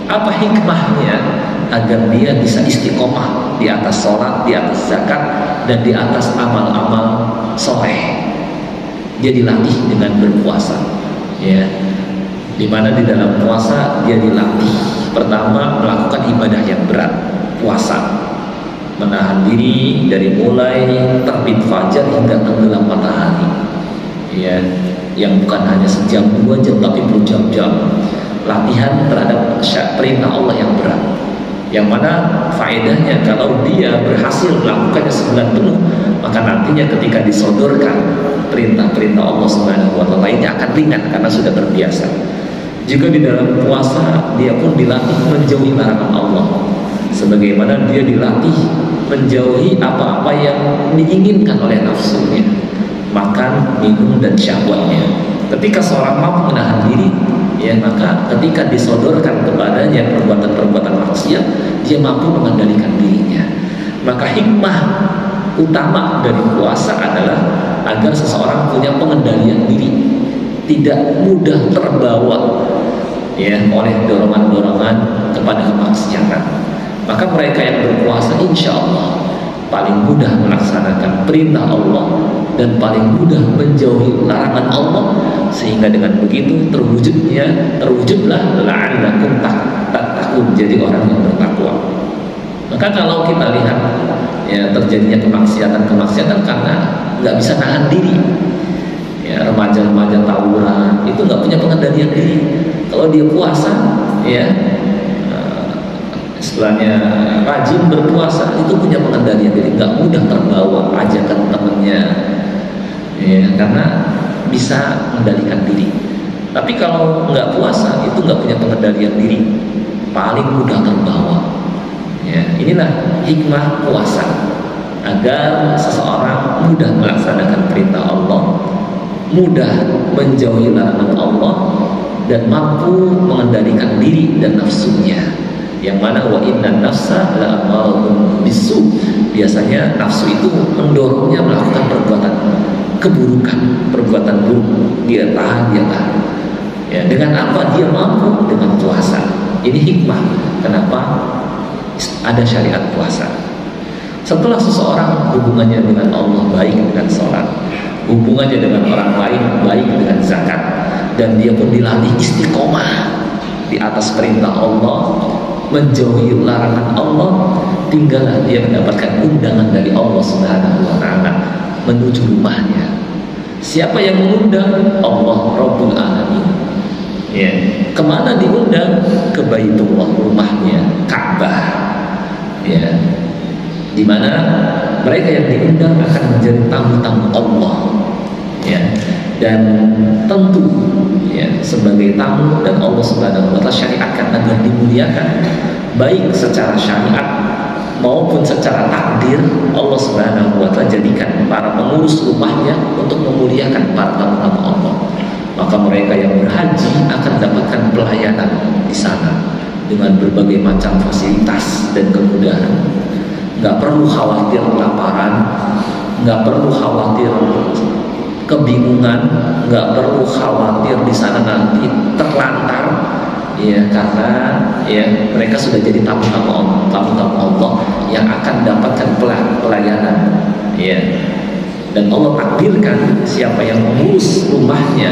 Apa hikmahnya? Agar dia bisa istiqomah di atas sholat, di atas zakat, dan di atas amal-amal soleh. Dia dilatih dengan berpuasa, ya. Dimana di dalam puasa dia dilatih pertama melakukan ibadah yang berat, puasa, menahan diri dari mulai terbit fajar hingga tenggelam matahari, ya, yang bukan hanya sejam 2 jam tapi berjam-jam. Latihan terhadap perintah Allah yang berat, yang mana faedahnya kalau dia berhasil melakukannya sebulan penuh, maka nantinya ketika disodorkan perintah-perintah Allah Subhanahu wa Ta'ala ini akan ringan karena sudah terbiasa. Juga di dalam puasa dia pun dilatih menjauhi larangan Allah, sebagaimana dia dilatih menjauhi apa-apa yang diinginkan oleh nafsunya, makan, minum, dan syahwatnya. Ketika seorang mampu menahan diri, ya, maka ketika disodorkan kepadanya perbuatan-perbuatan maksiat, dia mampu mengendalikan dirinya. Maka hikmah utama dari puasa adalah agar seseorang punya pengendalian diri, tidak mudah terbawa, ya, oleh dorongan-dorongan kepada kemaksiatan. Maka mereka yang berpuasa insya Allah paling mudah melaksanakan perintah Allah dan paling mudah menjauhi larangan Allah, sehingga dengan begitu terwujudlah la'allakum tattaqun, jadi orang yang bertakwa. Maka kalau kita lihat, ya, terjadinya kemaksiatan karena nggak bisa nahan diri, ya, remaja-remaja tawuran itu nggak punya pengendalian diri. Kalau dia puasa, ya, istilahnya rajin berpuasa, itu punya pengendalian diri, nggak mudah terbawa ajakan temannya, ya, karena bisa mengendalikan diri. Tapi kalau nggak puasa itu nggak punya pengendalian diri, paling mudah terbawa. Ya, inilah hikmah puasa, agar seseorang mudah melaksanakan perintah Allah, mudah menjauhi larangan Allah, dan mampu mengendalikan diri dan nafsunya. Yang mana wa inna nafsa la amaratun bisu, biasanya nafsu itu mendorongnya melakukan perbuatan keburukan, perbuatan buruk. Dia tahan. Ya, dengan apa dia mampu? Dengan puasa. Ini hikmah kenapa ada syariat puasa. Setelah seseorang hubungannya dengan Allah baik dengan sholat, hubungannya dengan orang lain baik dengan zakat, dan dia pun dilatih istiqomah di atas perintah Allah, menjauhi larangan Allah, tinggallah dia mendapatkan undangan dari Allah Subhanahu wa Ta'ala menuju rumahnya. Siapa yang mengundang? Allah Rabbul Alamin. Ya, kemana diundang? Ke Baitullah, rumahnya, Ka'bah. Ya, di mana mereka yang diundang akan menjadi tamu-tamu Allah. Ya, dan tentu, ya, sebagai tamu dan Allah Subhanahu wa Ta'ala syariatkan agar dimuliakan, baik secara syariat maupun secara takdir. Allah Subhanahu wa Ta'ala jadikan para pengurus rumahnya untuk memuliakan para tamu-tamu Allah. Maka mereka yang berhaji akan mendapatkan pelayanan di sana dengan berbagai macam fasilitas dan kemudahan. nggak perlu khawatir kelaparan, nggak perlu khawatir kebingungan, nggak perlu khawatir di sana nanti terlantar, ya, karena ya mereka sudah jadi tamu-tamu Allah yang akan dapatkan pelayanan, ya. Dan Allah takdirkan siapa yang mengurus rumahnya,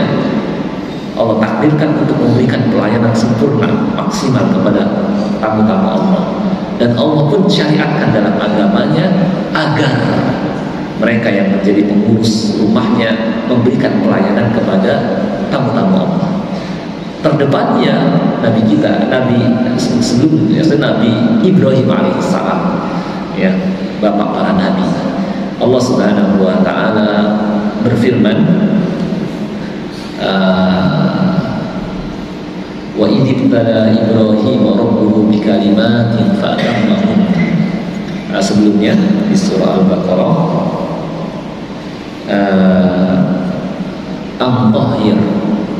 Allah takdirkan untuk memberikan pelayanan sempurna, maksimal kepada tamu-tamu Allah. Dan Allah pun syariatkan dalam agamanya agar mereka yang menjadi pengurus rumahnya memberikan pelayanan kepada tamu-tamu Allah. Terdepannya Nabi kita, Nabi sebelumnya, Nabi Ibrahim alaihissalam, ya, bapak para nabi. Allah Subhanahu wa taala berfirman, wa idibtala Ibrahim rabbuhu bikalimatin fa'atammahun. Sebelumnya di surah Al-Baqarah, am-tahhir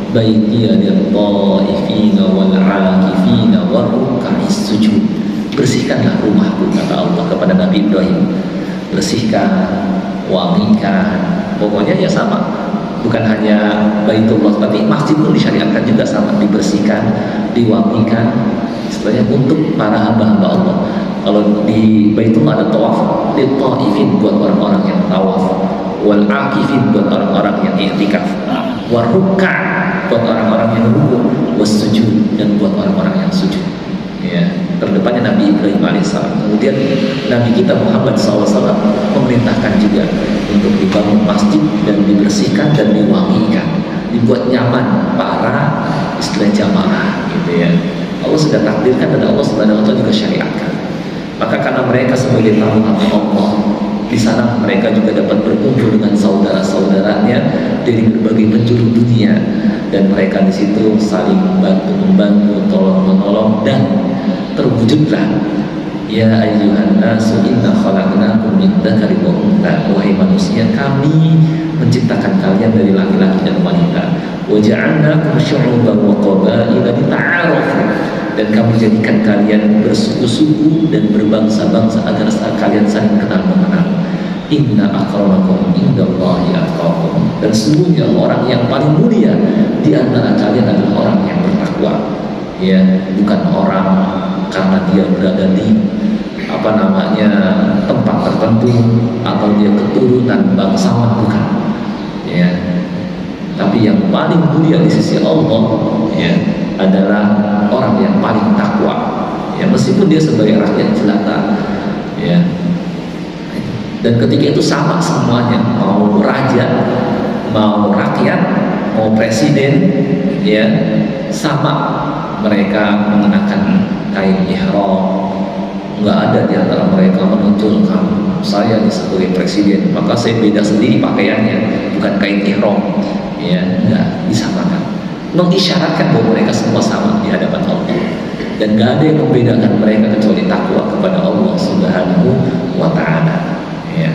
baitiya lil-dhaifina wal-'akifina war-ruk'is sujud. Bersihkanlah rumahku, kata Allah kepada Nabi Ibrahim. Bersihkan, wangikan, pokoknya ya sama. Bukan hanya Baitullah, tapi masjid pun disyariatkan juga sama, dibersihkan, diwangikan, istilahnya untuk para hamba-hamba Allah. Kalau di Baitullah ada tawaf, lit-taifin buat orang-orang yang tawaf, wal-akifin buat orang-orang yang i'tikaf, war-ruk'a buat orang-orang yang rukuk, was-sujud dan buat orang-orang yang sujud. Ya, terdepannya Nabi Ibrahim alaihissalam. Kemudian Nabi kita Muhammad SAW memerintahkan juga untuk dibangun masjid dan dibersihkan dan diwangikan, dibuat nyaman para istilah jamaah, gitu ya. Allah sudah takdirkan dan Allah Subhanahu wa taala juga syariatkan. Maka karena mereka sebagai tamu-tamu Allah, di sana mereka juga dapat berkumpul dengan saudara-saudaranya dari berbagai penjuru dunia, dan mereka di situ saling membantu, tolong-menolong, dan terwujudlah ya ayyuhan nasu inna khalaqnakum min dzakarin wa untha, wahai manusia, kami menciptakan kalian dari laki-laki dan wanita, wa ja'alnakum syu'uban wa qabaila lita'arafu, dan kami jadikan kalian bersuku-suku dan berbangsa-bangsa agar kalian saling kenal mengenal. Inna akramakum indallahi atqakum, dan sesungguhnya orang yang paling mulia di antara kalian adalah orang yang bertakwa. Ya, bukan orang karena dia berada di tempat tertentu atau dia keturunan bangsawan, bukan. Ya, tapi yang paling mulia di sisi Allah, ya, adalah orang yang paling takwa. Ya, meskipun dia sebagai rakyat jelata, ya. Dan ketika itu sama semuanya, mau raja, mau rakyat, mau presiden, ya, sama mereka mengenakan kain ihram. Nggak ada di antara mereka menonjolkan saya sebagai presiden, maka saya beda sendiri pakaiannya, bukan kain ihram, ya, nggak disamakan. Mengisyaratkan bahwa mereka semua sama di hadapan Allah, dan nggak ada yang membedakan mereka kecuali takwa kepada Allah Subhanahu wa taala. Ya.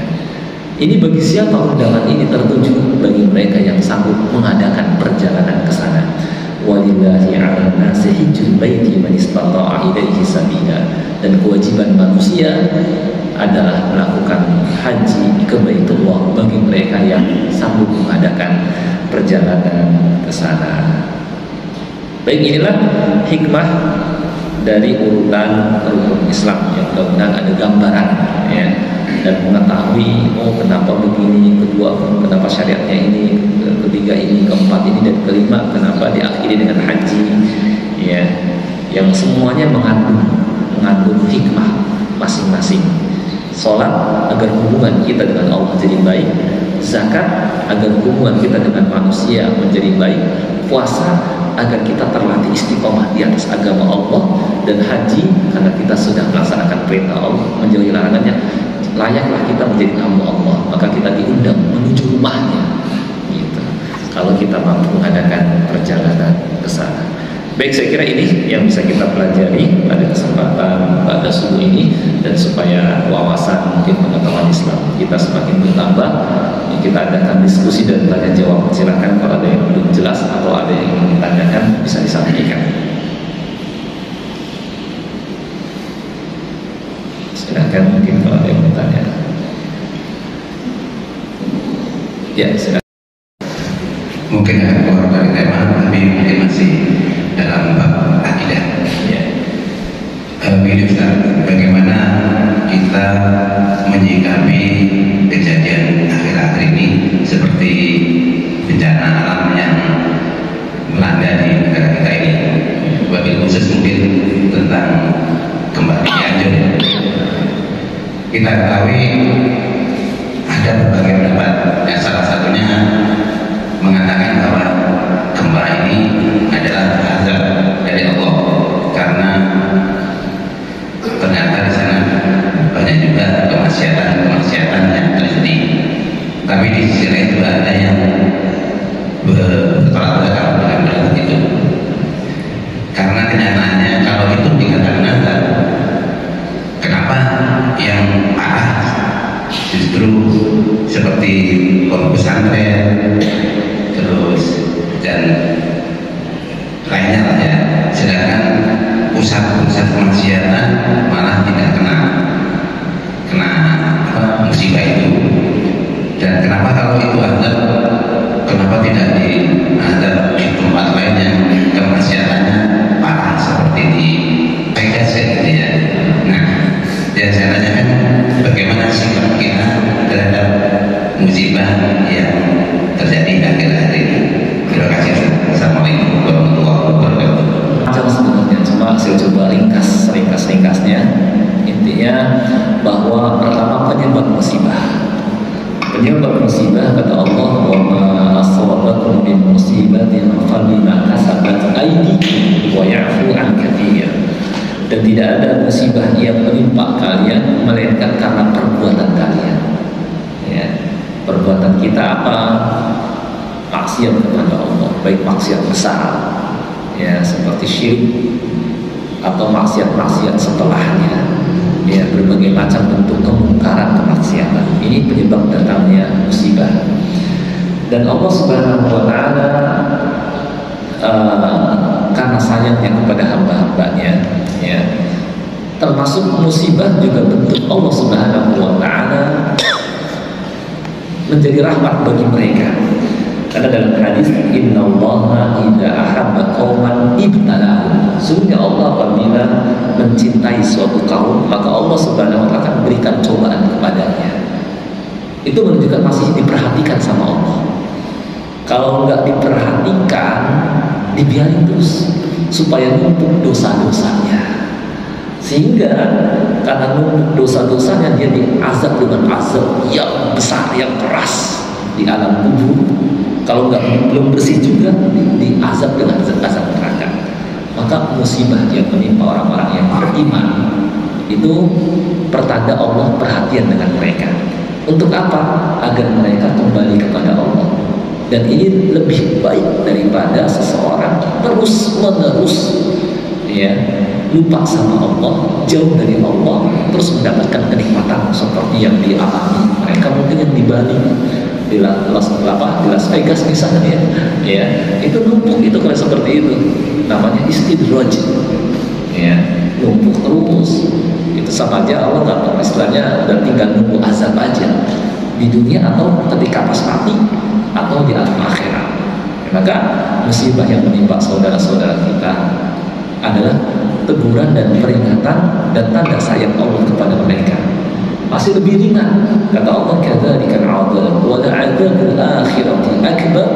Ini bagi siapa undangan ini tertuju? Bagi mereka yang sanggup mengadakan perjalanan ke sana. Walillahi 'alan nasi hijjul baiti man istata'a ilaihi sabila, dan kewajiban manusia adalah melakukan haji ke Baitullah bagi mereka yang sanggup mengadakan perjalanan ke sana. Baik, inilah hikmah dari urutan rukun Islam yang mudah-mudahan ada gambaran, ya, dan mengetahui kenapa begini, kedua kenapa syariatnya ini, ketiga ini, keempat ini, dan kelima kenapa diakhiri dengan haji, ya, yang semuanya mengandung hikmah masing-masing. Salat agar hubungan kita dengan Allah jadi baik, zakat agar hubungan kita dengan manusia menjadi baik, puasa agar kita terlatih istiqomah di atas agama Allah, dan haji karena kita sudah melaksanakan perintah Allah, menjauhi larangannya. Layaklah kita menjadi hamba Allah, maka kita diundang menuju rumahnya, gitu, kalau kita mampu mengadakan perjalanan ke sana. Baik, saya kira ini yang bisa kita pelajari pada kesempatan pada subuh ini, dan supaya wawasan mungkin pengetahuan Islam kita semakin bertambah, kita adakan diskusi dan tanya jawab. Silakan kalau ada yang belum jelas atau ada yang ingin ditanyakan bisa disampaikan. Silakan mungkin kalau ada Ya, silakan. Mungkin agak keluar dari tema, tapi mungkin masih dalam bab akidah. Ya. Begini Ustaz, bagaimana kita menyikapi kejadian akhir-akhir ini seperti bencana alam yang melanda di negara kita ini, wabil khusus mungkin tentang gempa di Cianjur. Kita ketahui ada berbagai pendapat, yang salah satunya mengatakan bahwa gempa ini adalah azab dari Allah karena ternyata di sana banyak juga kemaksiatan yang terjadi. Tapi di sisi lain juga ada yang bertolak belakang dengan pendapat itu, karena kenyataannya kalau itu dikatakan azab, kenapa yang parah justru seperti pondok pesantren terus dan lainnya lah ya, sedangkan pusat-pusat kemaksiatan malah tidak kena musibah itu. Dan kenapa kalau itu azab, kenapa tidak diazab di tempat lain yang kemaksiatannya parah seperti di Vegas gitu ya. Nah, yang saya tanyakan bagaimana sikap kita terhadap musibah yang terjadi akhir-akhir ini. Terima kasih. Assalamualaikum warahmatullahi wabarakatuh. Macam sebenarnya, cuma saya coba ringkasnya. Intinya bahwa pertama penyebab musibah. Penyebab musibah kata Allah, wa ma asabakum min musibatin fabima kasabat aydikum wa ya'fu an katsir. Dan tidak ada musibah yang menimpa kalian melainkan karena perbuatan kalian. Ya, perbuatan kita apa? Maksiat kepada Allah, baik maksiat besar, ya seperti syirik, atau maksiat-maksiat setelahnya, ya berbagai macam bentuk kemungkaran, kemaksiatan. Ini penyebab datangnya musibah. Dan Allah Subhanahu wa Ta'ala karena sayangnya kepada hamba-hambanya, ya, termasuk musibah juga bentuk Allah Subhanahu wa Ta'ala menjadi rahmat bagi mereka. Karena dalam hadis, innallaha idza ahabba qauman ibtalahum. Sungguh Allah apabila mencintai suatu kaum, maka Allah Subhanahu wa Ta'ala akan berikan cobaan kepadanya. Itu menunjukkan masih diperhatikan sama Allah. Kalau nggak diperhatikan, dibiarin terus supaya numpuk dosa-dosanya. Sehingga karena numpuk dosa-dosanya, dia diazab dengan azab yang besar, yang keras di alam kubur. Kalau belum bersih juga, diazab dengan azab neraka. Maka musibah yang menimpa orang-orang yang beriman itu pertanda Allah perhatian dengan mereka. Untuk apa? Agar mereka kembali kepada Allah. Dan ini lebih baik daripada seseorang terus-menerus, ya, lupa sama Allah, jauh dari Allah, terus mendapatkan kenikmatan seperti yang dialami mereka mungkin yang di Bali, di Las Vegas misalnya, ya, itu numpuk itu kalau seperti itu, namanya istidraj, ya, numpuk terus. Itu sama aja Allah nggak, istilahnya udah tinggal nunggu azab aja di dunia atau ketika pas mati atau di alam akhirat. Maka musibah yang menimpa saudara-saudara kita adalah teguran dan peringatan dan tanda sayang Allah kepada mereka. Masih lebih ringan, kata Allah, kadzalika al'adzab wa la'adzabul akhirati akbar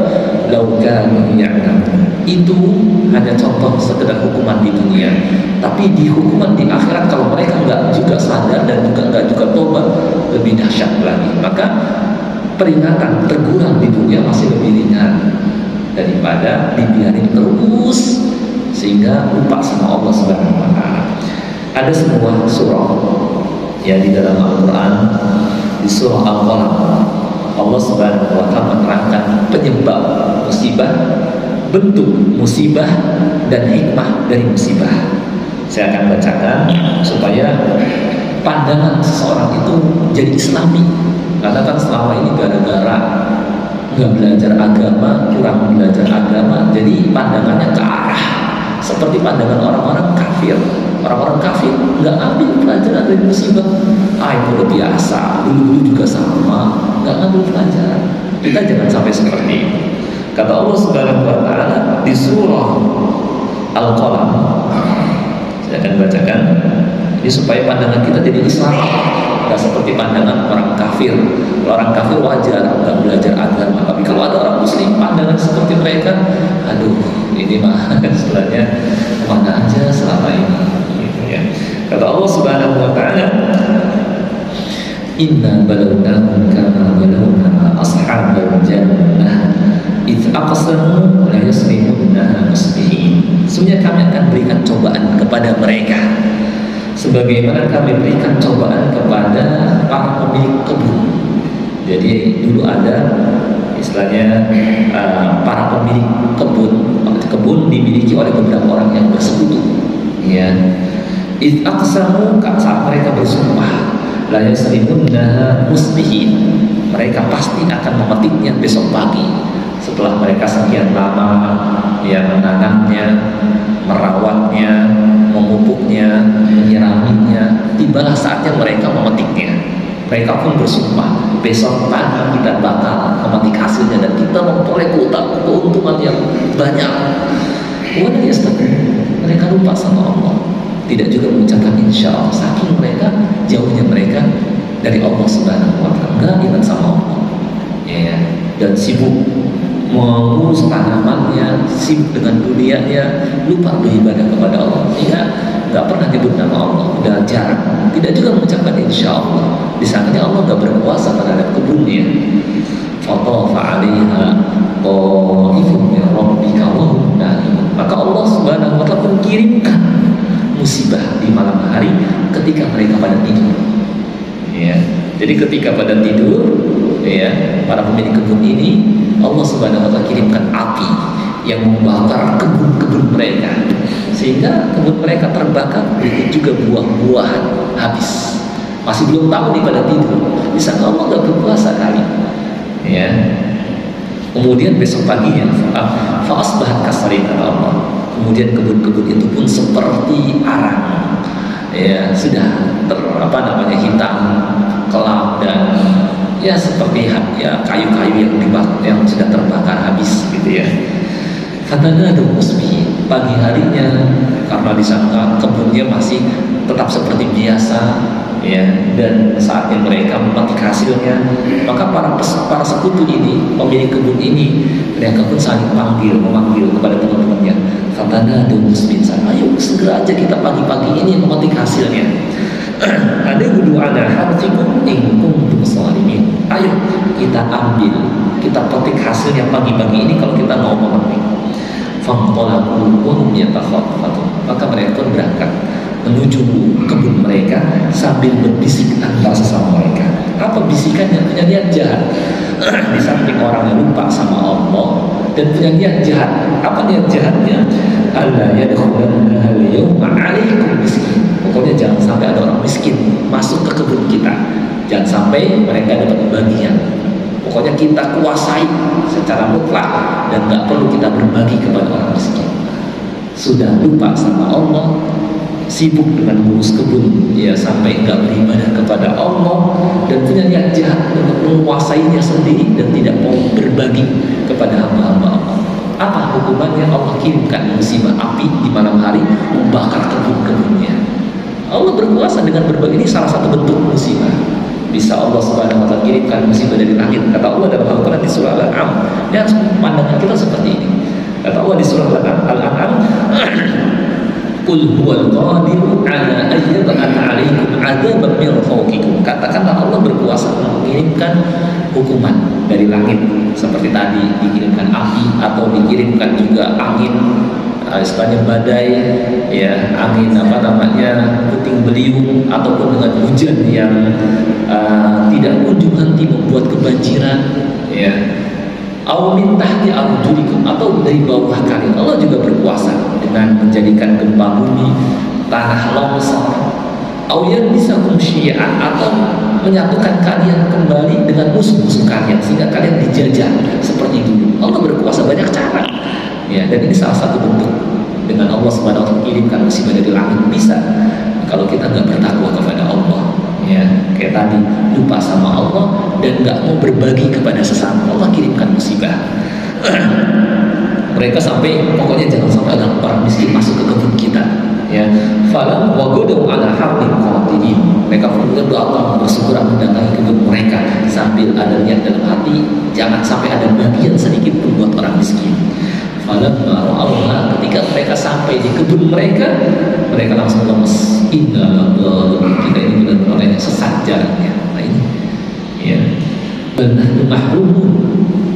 law kanu ya'lamun. Itu hanya contoh sekedar hukuman di dunia, tapi di hukuman di akhirat kalau mereka nggak juga sadar dan nggak juga tobat, lebih dahsyat lagi. Maka peringatan, teguran di dunia masih lebih ringan daripada dibiarin terus sehingga lupa sama Allah Subhanahu wa Ta'ala. Ada sebuah surah, ya, di dalam Al-Quran, di surah Al-Qalam, Allah Subhanahu wa Ta'ala menerangkan penyebab musibah, bentuk musibah, dan hikmah dari musibah. Saya akan bacakan supaya pandangan seseorang itu jadi islami. Karena kan selama ini gara-gara nggak belajar agama, kurang belajar agama, jadi pandangannya ke arah seperti pandangan orang-orang kafir, Orang-orang kafir nggak ambil pelajaran dari musibah. Itu udah biasa, dulu juga sama, nggak ngambil pelajaran. Kita jangan sampai seperti itu. Kata Allah Subhanahu wa Ta'ala di surah Al-Qalam, saya akan bacakan ini supaya pandangan kita jadi Islam, nggak seperti pandangan orang kafir. Kalau orang kafir wajar nggak belajar agama, tapi kalau ada orang Muslim pandangan seperti mereka, aduh ini mah istilahnya mana aja selama ini, gitu ya. Kata Allah Subhanahu wa Ta'ala, Inna balawnahum kama balawna ashabal jannah idz aqsamu la yasrimunha musbihin. Sesungguhnya kami akan berikan cobaan kepada mereka sebagaimana kami berikan cobaan kepada para pemilik kebun. Jadi dulu ada istilahnya para pemilik kebun dimiliki oleh beberapa orang yang bersekutu, ya. Idz aqsamu, saat mereka bersumpah, la yasrimunha musbihin, mereka pasti akan memetiknya besok pagi. Setelah mereka sekian lama ya menanamnya, merawatnya, memupuknya, menyiraminya, tibalah saatnya mereka memetiknya. Mereka pun bersumpah, besok pagi kita bakal memetik hasilnya dan kita memperoleh keuntungan yang banyak. Mereka lupa sama Allah, tidak juga mengucapkan insya Allah, saking mereka jauhnya mereka dari Allah Subhanahu wa Ta'ala, nggak ingat sama Allah, ya, dan sibuk mengurus tanamannya, sibuk dengan dunianya, lupa beribadah kepada Allah, sehingga nggak pernah nyebut nama Allah, udah jarang, tidak juga mengucapkan insya Allah. Disangkanya Allah nggak berkuasa terhadap kebunnya. Fatafa 'alaiha ta'ifun min rabbika wa hum na'imun. Maka Allah Subhanahu wa Ta'ala pun kirimkan musibah di malam hari ketika mereka pada tidur. Ya, jadi ketika pada tidur, ya, para pemilik kebun ini Allah Subhanahu wa Ta'ala kirimkan api yang membakar kebun-kebun mereka, sehingga kebun mereka terbakar, berikut juga buah-buahan habis. Masih belum tahu nih pada tidur, disangka Allah nggak berkuasa kali, ya. Kemudian besok paginya fa'asbahat kasrin Allah. Kemudian kebun-kebun itu pun seperti arang, ya, sudah hitam, kelap, dan ya seperti ya kayu-kayu yang sudah terbakar habis, gitu ya. Katanya ada musbi, pagi harinya karena disangka kebunnya masih tetap seperti biasa, ya, dan saatnya mereka memetik hasilnya, maka para sekutu ini, pemilik kebun ini, mereka pun saling memanggil kepada teman-temannya. Katanya ada musbi, ayo segera aja kita pagi-pagi ini memetik hasilnya. Ada wudu ala harfikum in kuntum shalimin. Ayo kita ambil, kita petik hasilnya pagi-pagi ini kalau kita mau memetik. Famtalaku wa hum yatakhafatun. Maka mereka pun berangkat menuju kebun mereka sambil berbisik antara sesama mereka. Apa bisikannya? Punya niat jahat. Di samping orang yang lupa sama Allah dan punya niat jahat. Apa niat jahatnya? Alla yadkhulanna al-yawma 'alaikum miskin. Pokoknya jangan sampai ada orang miskin masuk ke kebun kita. Jangan sampai mereka dapat bagian. Pokoknya kita kuasai secara mutlak dan nggak perlu kita berbagi kepada orang miskin. Sudah lupa sama Allah, sibuk dengan mengurus kebun, ya, sampai nggak beribadah kepada Allah dan punya niat jahat untuk menguasainya sendiri dan tidak mau berbagi kepada hamba-hamba Allah. Apa hukumannya? Allah kirimkan musibah api di malam hari membakar kebun-kebunnya. Allah berkuasa dengan berbagai, ini salah satu bentuk musibah. Bisa Allah Subhanahu wa Ta'ala kirimkan musibah dari langit. Kata Allah dalam Al-Quran di surah Al-An'am, dan pandangan kita seperti ini. Kata Allah di surah Al-An'am, Qul huwal qadiru ala ayyab'atha 'alaikum 'adzaban min fawqikum. Katakanlah Allah berkuasa mengirimkan hukuman dari langit seperti tadi dikirimkan api atau dikirimkan juga angin, istilahnya badai, ya, angin puting beliung, ataupun dengan hujan yang tidak kunjung henti membuat kebanjiran, ya. Au min tahti arjulikum, atau dari bawah kalian. Allah juga berkuasa dengan menjadikan gempa bumi, tanah longsor. Au yanbisakum syi'an, atau menyatukan kalian kembali dengan musuh-musuh kalian sehingga kalian dijajah seperti dulu. Allah berkuasa banyak cara, ya, dan ini salah satu bentuk dengan Allah Allah Subhanahu wa taala kirimkan musibah dari langit? Bisa. Kalau kita nggak bertakwa kepada Allah, ya kayak tadi lupa sama Allah dan nggak mau berbagi kepada sesama, Allah kirimkan musibah. Mereka sampai pokoknya jangan sampai ada orang miskin masuk ke kebun kita, ya. Falam wagodu ala harbin qatidin. Mereka pun berdoa bersyukur mendatangi kebun mereka sambil ada niat dalam hati jangan sampai ada bagian sedikit pun buat orang miskin. Falam Allah ketika mereka sampai di kebun mereka langsung lemes. Inna kita ini benar-benar orang yang sesat jalannya. Nah ini, ya. Benar mahrumun.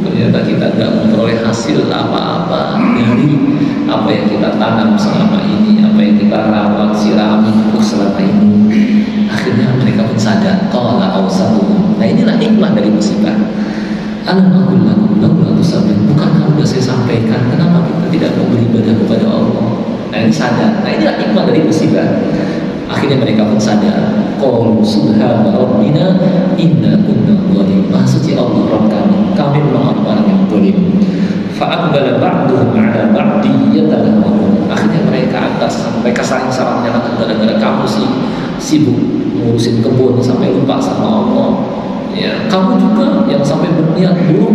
Ternyata kita tidak memperoleh hasil apa-apa dari apa yang kita tanam selama ini, apa yang kita rawat, sirami, selama ini. Akhirnya mereka pun sadar, qala awsatuhum. Nah inilah hikmah dari musibah. Alam aqul lakum laula tusabbihun. Bukankah sudah saya sampaikan kenapa kita tidak mau beribadah kepada Allah? Nah ini sadar. Nah inilah hikmah dari musibah. Akhirnya mereka pun sadar. Qalu subhana rabbina inna kunna dzalimin. Maha suci Allah Rabb kami memang orang yang zalim. Fa aqbala ba'duhum 'ala ba'di yatalahun. Akhirnya mereka saling saling menyalahkan gara-gara kamu sibuk ngurusin kebun sampai lupa sama Allah. Ya, kamu juga yang sampai berniat buruk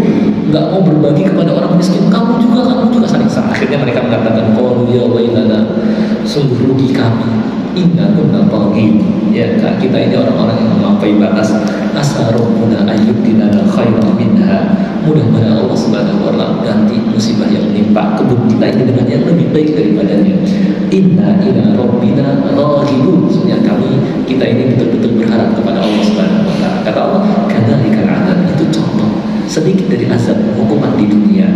nggak mau berbagi kepada orang miskin, kamu juga saling salah. Akhirnya mereka mengatakan qalu ya wailana, sungguh rugi kami, inna kunna taghin. Ya, kita ini orang-orang yang melampaui batas. Asa rabbuna ayyubdina khairan minha. Mudah-mudahan Allah Subhanahu wa taala ganti musibah yang menimpa kebun kita ini dengan yang lebih baik daripadanya. Inna ila rabbina raghibun. Sebenarnya kita ini betul-betul berharap kepada Allah Subhanahu wa taala. Kata Allah, kadzalikal azab, itu contoh sedikit dari azab hukuman di dunia.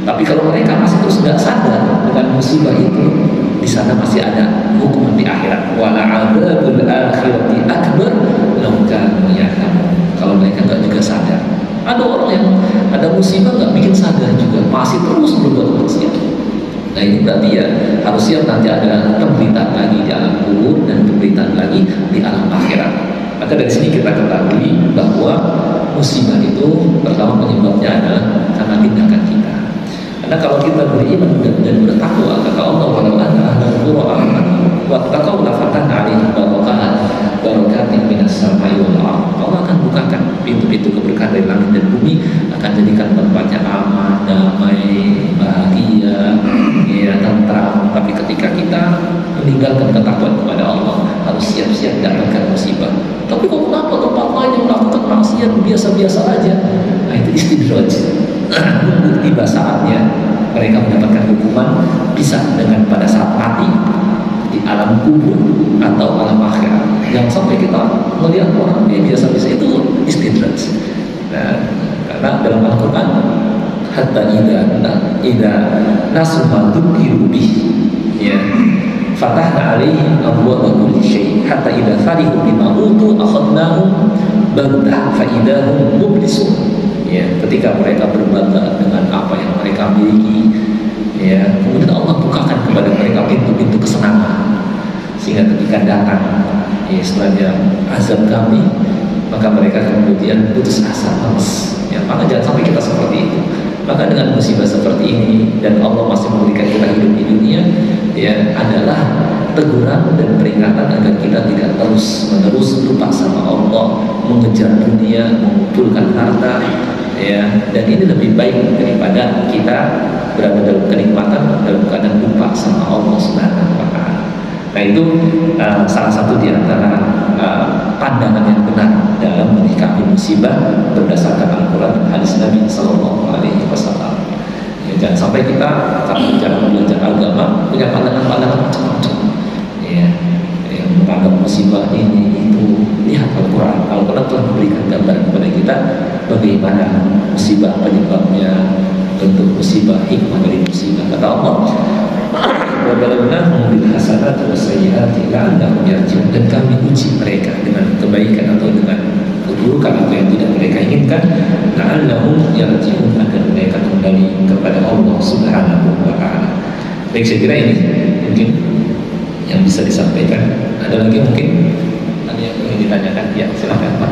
Tapi kalau mereka masih terus nggak sadar dengan musibah itu, di sana masih ada hukuman di akhirat. Wala adzabul akhirati akbar law kanu ya'lamun. Kalau mereka nggak juga sadar. Ada orang yang ada musibah nggak bikin sadar juga, masih terus berbuat maksiat. Nah ini berarti ya harus siap nanti ada penderitaan lagi di alam kubur dan penderitaan lagi di alam akhirat. Maka dari sini kita ketahui bahwa musibah itu pertama penyebabnya adalah karena tindakan kita. Karena kalau kita beriman dan bertakwa, kata Allah, walau anna ahlal qura amanu wattaqau lafatahna 'alaihim barakatin minas samai wal ardh. Allah akan bukakan pintu-pintu keberkahan dari langit dan bumi, akan jadikan tempatnya aman, damai, bahagia, ya, tentram. Tapi ketika kita meninggalkan ketakwaan kepada Allah, harus siap-siap dapatkan musibah. Tapi kok kenapa tempat lain yang melakukan maksiat biasa-biasa aja? Nah itu istidraj. Nunggu tiba saatnya mereka mendapatkan hukuman, bisa dengan pada saat mati di alam kubur atau alam akhirat. Jangan sampai kita melihat orang yang biasa-biasa itu istidraj. Nah, karena dalam Al-Quran, hatta idza nasu ma dzukiru bihi, ya, fatahna 'alaihim abwaaba kulli syai' hatta idza farihu bima utu akhadnahum baghtah fa idahum mublisun. Ya, ketika mereka berbangga dengan apa yang mereka miliki, ya, kemudian Allah bukakan kepada mereka pintu-pintu kesenangan, sehingga ketika datang, ya, istilahnya azab kami, maka mereka kemudian putus asa, malas. Ya, maka jangan sampai kita seperti itu. Maka dengan musibah seperti ini dan Allah masih memberikan kita hidup di dunia, ya, adalah teguran dan peringatan agar kita tidak terus-menerus lupa sama Allah, mengejar dunia, mengumpulkan harta, ya, dan ini lebih baik daripada kita berada dalam kenikmatan dalam keadaan lupa sama Allah Subhanahu wa taala. Nah itu salah satu di antara pandangan yang benar dalam menyikapi musibah berdasarkan Al-Quran dan hadis Nabi Sallallahu Alaihi Wasallam. Ya, jangan sampai kita kalau bicara belajar agama punya pandangan-pandangan macam-macam. Ya, yang menganggap musibah ini itu. Lihat Al-Quran. Al-Quran telah memberikan gambar kepada kita bagaimana musibah penyebabnya, bentuk musibah, hikmah dari musibah. Kata Allah, wa balawnahum bil hasanati was sayyiati la'allahum yarji'un. Dan kami uji mereka dengan kebaikan atau dengan keburukan atau yang tidak mereka inginkan, la'allahum yarji'un, agar mereka kembali kepada Allah Subhanahu wa taala. Baik, saya kira ini mungkin yang bisa disampaikan. Ada lagi mungkin ada yang ingin ditanyakan? Ya, silakan Pak.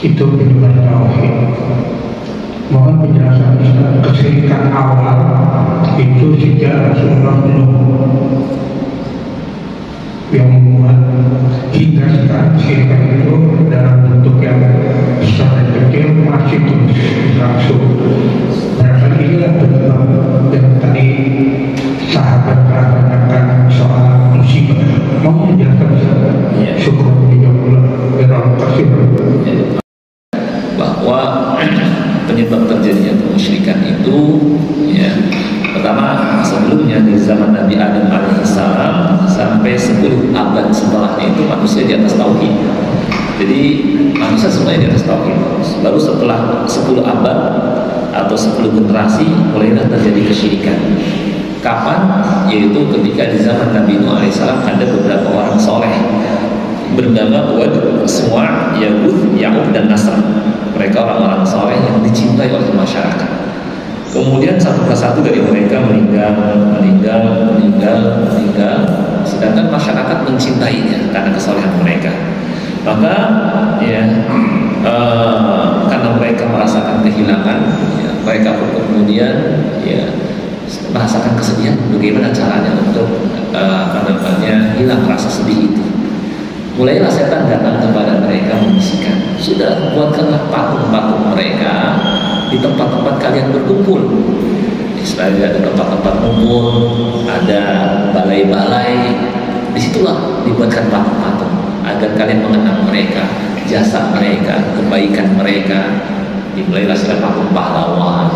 itu penyebab tauhid. Mohon penjelasan Ustaz, kesyirikan awal itu sejak Rasulullah yang membuat hingga sekarang kesyirikan itu dalam bentuk yang besar dan kecil masih terus berlangsung. Barangkali inilah penyebab yang tadi sahabat tanyakan soal musibah. Mau menjelaskan syukur terima kasih bahwa penyebab terjadinya kemusyrikan itu ya, pertama sebelumnya di zaman Nabi Adam alaihissalam sampai 10 abad setelahnya itu manusia di atas tauhid. Jadi manusia semuanya di atas tauhid. Baru setelah 10 abad atau 10 generasi mulailah terjadi kesyirikan. Kapan? Yaitu ketika di zaman Nabi Nuh alaihissalam ada beberapa orang soleh bernama Wad, Suwa', Ya'ud, Ya'ub dan Nasr. Mereka orang-orang soleh yang dicintai oleh masyarakat. Kemudian satu persatu dari mereka meninggal, sedangkan masyarakat mencintainya karena kesolehan mereka. Maka ya, karena mereka merasakan kehilangan, ya, mereka pun kemudian ya, merasakan kesedihan. Bagaimana caranya untuk hilang rasa sedih itu? Mulailah setan datang kepada mereka membisikkan, sudah buatkanlah patung-patung mereka di tempat-tempat kalian berkumpul. Istilahnya ada tempat-tempat kumpul, ada balai-balai. Disitulah dibuatkan patung-patung agar kalian mengenang mereka, jasa mereka, kebaikan mereka. Dimulailah istilah patung pahlawan.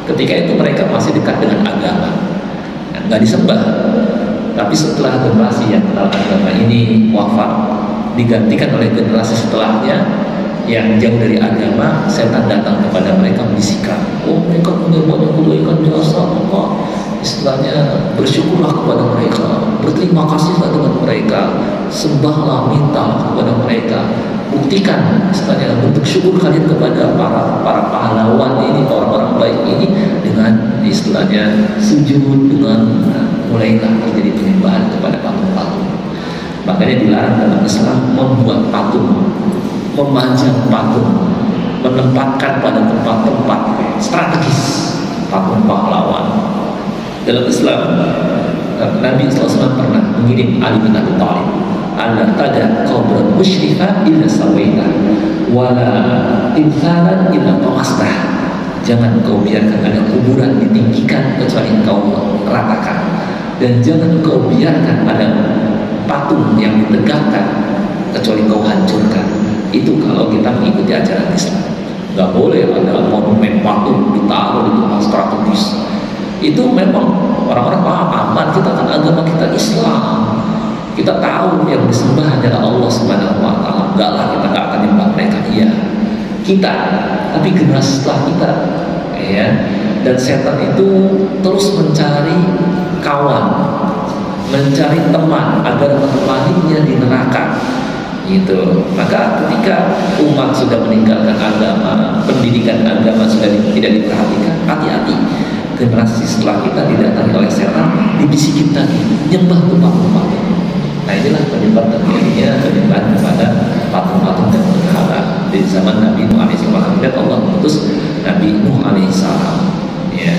Ketika itu mereka masih dekat dengan agama, nggak disembah. Tapi setelah generasi yang kenal agama ini wafat, digantikan oleh generasi setelahnya yang jauh dari agama, setan datang kepada mereka membisikkan, oh mereka punya banyak kebaikan jasa, Allah. Istilahnya bersyukurlah kepada mereka, berterima kasihlah dengan mereka, sembahlah, minta kepada mereka, buktikan istilahnya bentuk syukur kalian kepada para pahlawan ini, orang-orang baik ini dengan istilahnya sujud, dengan mulailah terjadi penyembahan kepada patung-patung. Makanya dilarang dalam Islam membuat patung, memajang patung, menempatkan pada tempat-tempat strategis patung pahlawan. Dalam Islam, Nabi SAW pernah mengirim Ali bin Abi Thalib, "Ala tada qabran musyrifah illa sawaita, wala timthalan illa tawastah." Jangan kau biarkan ada kuburan ditinggikan kecuali kau ratakan, dan jangan kau biarkan ada patung yang ditegakkan kecuali kau hancurkan. Itu kalau kita mengikuti ajaran Islam. Gak boleh ada monumen patung ditaruh di tempat strategis. Itu memang orang-orang aman, kita kan agama kita Islam. Kita tahu yang disembah adalah Allah Subhanahu wa taala. Enggak lah, kita gak akan nyembah mereka. Iya, kita, tapi generasi setelah kita ya. Dan setan itu terus mencari kawan, mencari teman agar menemaninya di neraka gitu. Maka ketika umat sudah meninggalkan agama, pendidikan agama sudah tidak diperhatikan, hati-hati, generasi setelah kita didatangi oleh setan, dibisikin tadi nyembah patung-patung. Nah inilah penyebab terjadinya penyembahan kepada patung-patung dan berhala di zaman Nabi Nuh alaihissalam. Dan Allah mengutus Nabi Nuh alaihissalam ya,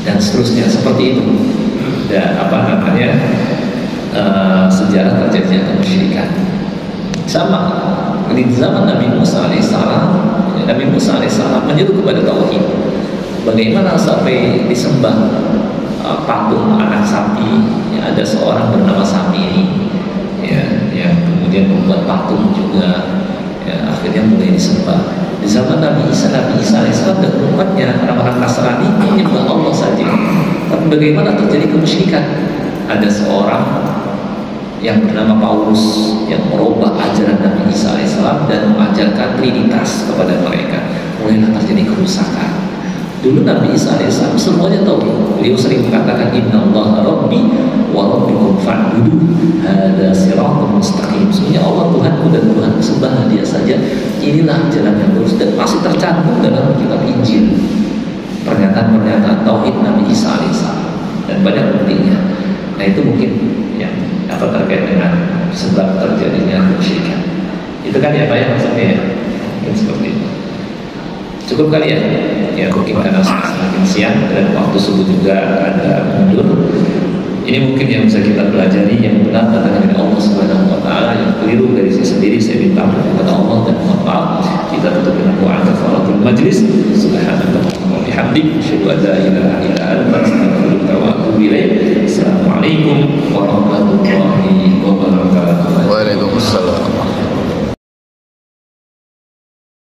dan seterusnya seperti itu. Dan sejarah terjadinya kemusyrikan. Sama di zaman Nabi Musa alaihissalam, Nabi Musa alaihissalam menyeru kepada tauhid. Bagaimana sampai disembah patung anak sapi? Ya, ada seorang bernama Samiri ya, yang kemudian membuat patung juga ya, akhirnya mulai disembah. Di zaman Nabi Isa alaihissalam dan umatnya orang-orang Nasrani menyembah Allah saja. Tapi bagaimana terjadi kemusyrikan? Ada seorang yang bernama Paulus yang merubah ajaran Nabi Isa alaihissalam dan mengajarkan Trinitas kepada mereka. Mulailah terjadi kerusakan. Dulu Nabi Isa alaihissalam semuanya tahu. Beliau sering mengatakan Innallaha Rabbi wa Rabbikum fa'budu hada siratal mustaqim. Sebenarnya Allah Tuhanku dan Tuhan sembahlah Dia saja. Inilah jalan yang lurus, dan masih tercantum dalam kitab Injil pernyataan-pernyataan tauhid Nabi Isa alaihissalam, dan banyak buktinya. Nah itu mungkin yang terkait dengan sebab terjadinya kemusyrikan. Itu kan ya Pak ya maksudnya ya. Dan seperti itu. Cukup kali ya. Ya mungkin karena semakin siang dan waktu subuh juga ada mundur. Ini mungkin yang bisa kita pelajari, yang benar datangnya dari Allah Subhanahu wa taala, yang keliru dari saya sendiri saya minta kepada Allah dan mohon maaf. Kita tutup dengan doa kafaratul majlis. Subhanallah wa bihamdihi, asyhadu an la ilaha